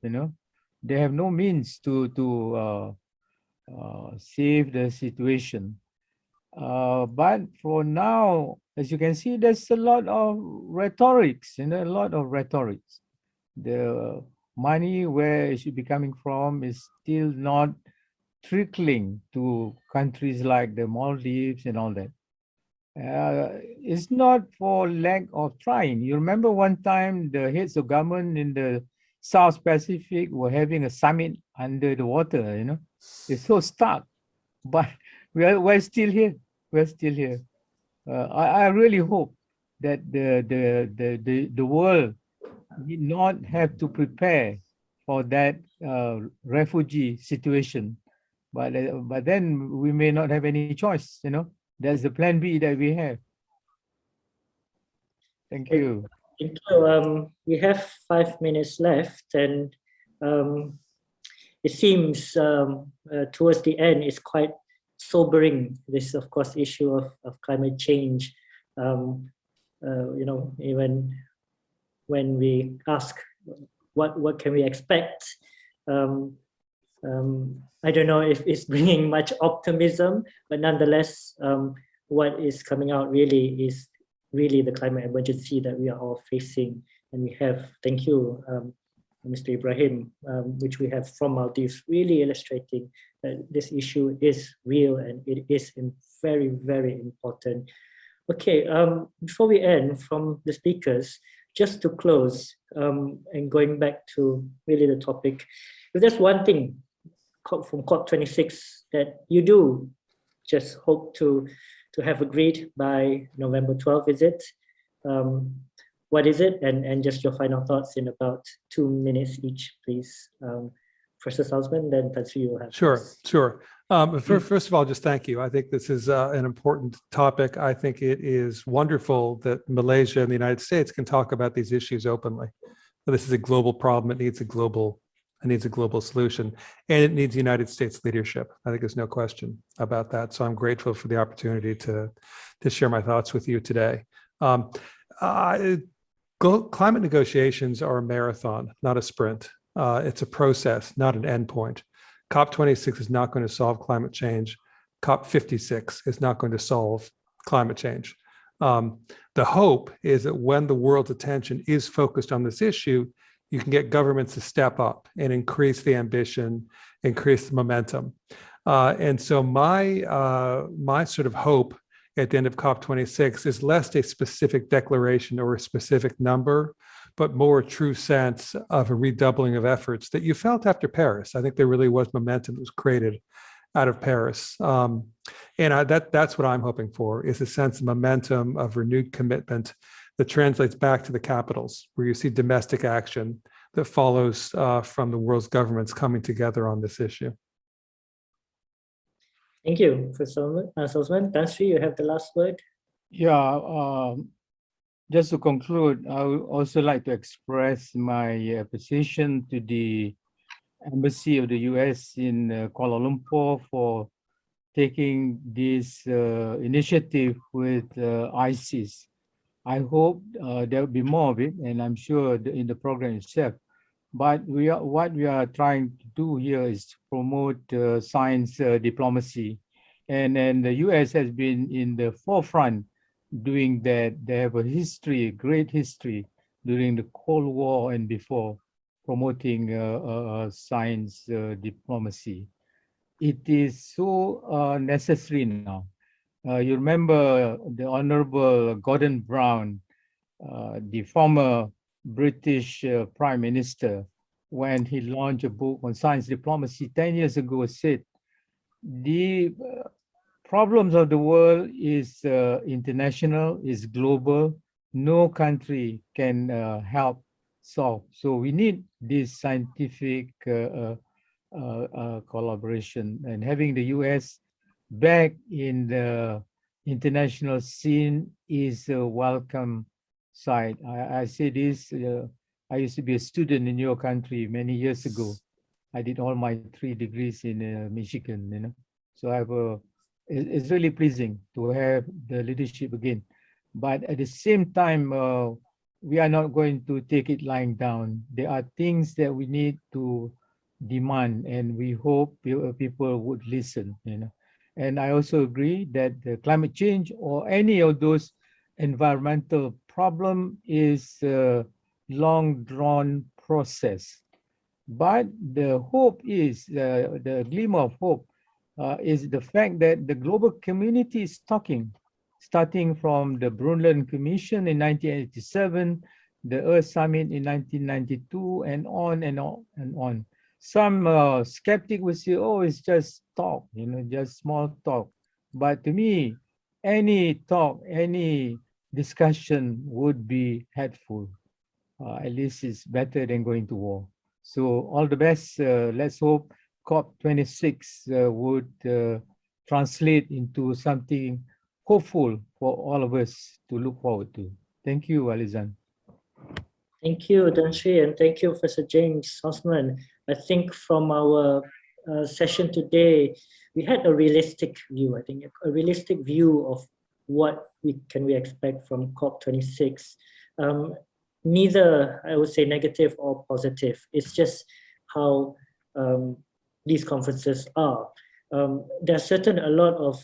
They have no means to save the situation. But for now, as you can see, there's a lot of rhetorics, a lot of rhetorics. The money where it should be coming from is still not trickling to countries like the Maldives and all that. It's not for lack of trying. You remember one time the heads of government in the South Pacific were having a summit under the water, It's so stark, but we're still here. We're still here. I really hope that the world did not have to prepare for that refugee situation, but then we may not have any choice. That's the plan B that we have. Thank you. Thank you. We have 5 minutes left, and it seems towards the end it's quite sobering. This, of course, issue of climate change. Even when we ask what can we expect, I don't know if it's bringing much optimism, but nonetheless, what is coming out really is really the climate emergency that we are all facing. And we have, thank you, Mr. Ibrahim, which we have from Maldives, really illustrating that this issue is real and it is very, very important. Okay, before we end from the speakers, just to close and going back to really the topic, if there's one thing from COP26 that you do just hope to have agreed by November 12th, is it? What is it? And just your final thoughts in about 2 minutes each, please. Professor Salzman, then Tan Sri will have. Sure. First of all, just thank you. I think this is an important topic. I think it is wonderful that Malaysia and the United States can talk about these issues openly. This is a global problem. It needs a global solution, and it needs United States leadership. I think there's no question about that. So I'm grateful for the opportunity to share my thoughts with you today. Climate negotiations are a marathon, not a sprint. It's a process, not an endpoint. COP26 is not going to solve climate change. COP56 is not going to solve climate change. The hope is that when the world's attention is focused on this issue, you can get governments to step up and increase the ambition, increase the momentum. And so my sort of hope at the end of COP26 is less a specific declaration or a specific number, but more a true sense of a redoubling of efforts that you felt after Paris. I think there really was momentum that was created out of Paris. That's what I'm hoping for, is a sense of momentum, of renewed commitment that translates back to the capitals, where you see domestic action that follows from the world's governments coming together on this issue. Thank you, Professor Salzman. Tan Sri, you have the last word. Yeah, just to conclude, I would also like to express my appreciation to the Embassy of the US in Kuala Lumpur for taking this initiative with ICES. I hope there will be more of it, and I'm sure in the program itself. But what we are trying to do here is to promote science diplomacy. And the US has been in the forefront doing that. They have a history, great history, during the Cold War and before, promoting science diplomacy. It is so necessary now. You remember the Honorable Gordon Brown, the former British Prime Minister, when he launched a book on science diplomacy 10 years ago, said the problems of the world is international, is global. No country can help solve. So we need this scientific collaboration, and having the US back in the international scene is a welcome sight. I say this I used to be a student in your country many years ago. I did all my 3 degrees in Michigan, you know. So it's really pleasing to have the leadership again. But at the same time, we are not going to take it lying down. There are things that we need to demand, and we hope people would listen, you know. And I also agree that the climate change or any of those environmental problem is a long drawn process. But the hope is, the glimmer of hope is the fact that the global community is talking, starting from the Brundtland Commission in 1987, the Earth Summit in 1992, and on and on and on. Some skeptic will say, oh, it's just talk, you know, just small talk. But to me, any talk, any discussion would be helpful. At least it's better than going to war. So all the best. Let's hope COP26 would translate into something hopeful for all of us to look forward to. Thank you, Alizan. Thank you, Tan Sri, and thank you, Professor James Salzman. I think from our session today, we had a realistic view. I think a realistic view of what we expect from COP26. Neither, I would say, negative or positive. It's just how these conferences are. There are a lot of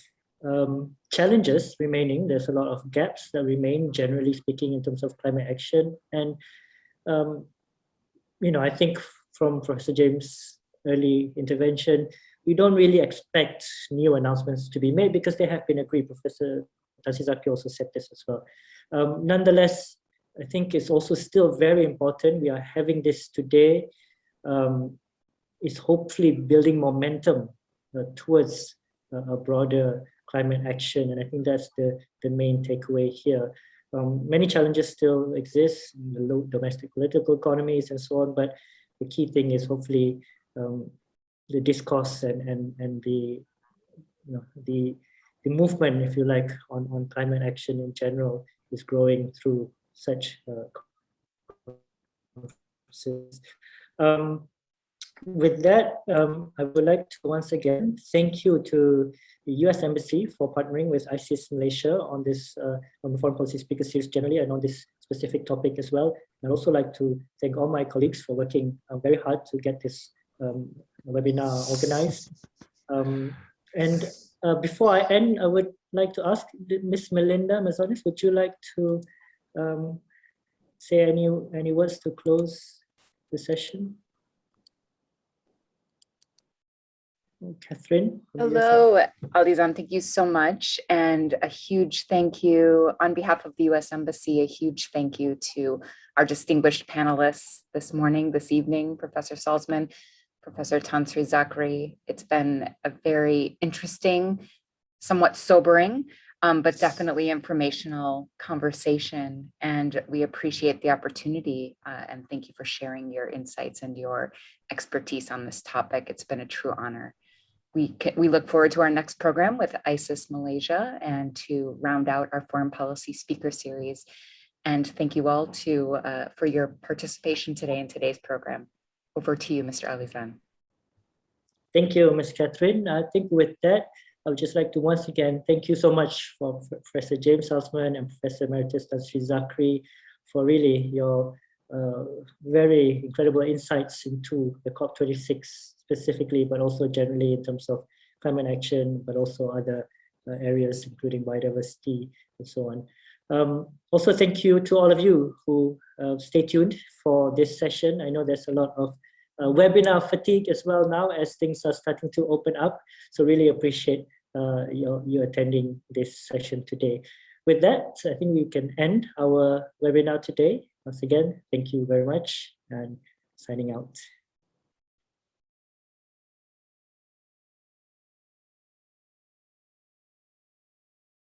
challenges remaining. There's a lot of gaps that remain, generally speaking, in terms of climate action. And I think from Professor James' early intervention, we don't really expect new announcements to be made because they have been agreed. Professor Tashizaki also said this as well. Nonetheless, I think it's also still very important. We are having this today. Is hopefully building momentum towards a broader climate action. And I think that's the main takeaway here. Many challenges still exist in the low domestic political economies and so on, but the key thing is hopefully the discourse and the movement, if you like, on climate action in general is growing through such conferences. With that, I would like to once again thank you to the US Embassy for partnering with ICIS Malaysia on this on the Foreign Policy Speaker Series generally and on this specific topic as well. I'd also like to thank all my colleagues for working very hard to get this webinar organized. And before I end, I would like to ask Ms. Melinda Mazonis, would you like to say any words to close the session? Catherine. Hello, Alizan. Thank you so much. And a huge thank you on behalf of the US Embassy, a huge thank you to our distinguished panelists this morning, this evening, Professor Salzman, Professor Tan Sri Zakri. It's been a very interesting, somewhat sobering, but definitely informational conversation. And we appreciate the opportunity and thank you for sharing your insights and your expertise on this topic. It's been a true honor. We look forward to our next program with ICIS Malaysia and to round out our foreign policy speaker series. And thank you all for your participation today in today's program. Over to you, Mr. Alizan. Thank you, Ms. Catherine. I think with that, I would just like to once again thank you so much for Professor James Salzman and Professor Emeritus Tan Sri Zakri for really your very incredible insights into the COP26 specifically, but also generally in terms of climate action, but also other areas, including biodiversity and so on. Also, thank you to all of you who stay tuned for this session. I know there's a lot of webinar fatigue as well now as things are starting to open up. So really appreciate you attending this session today. With that, I think we can end our webinar today. Once again, thank you very much and signing out.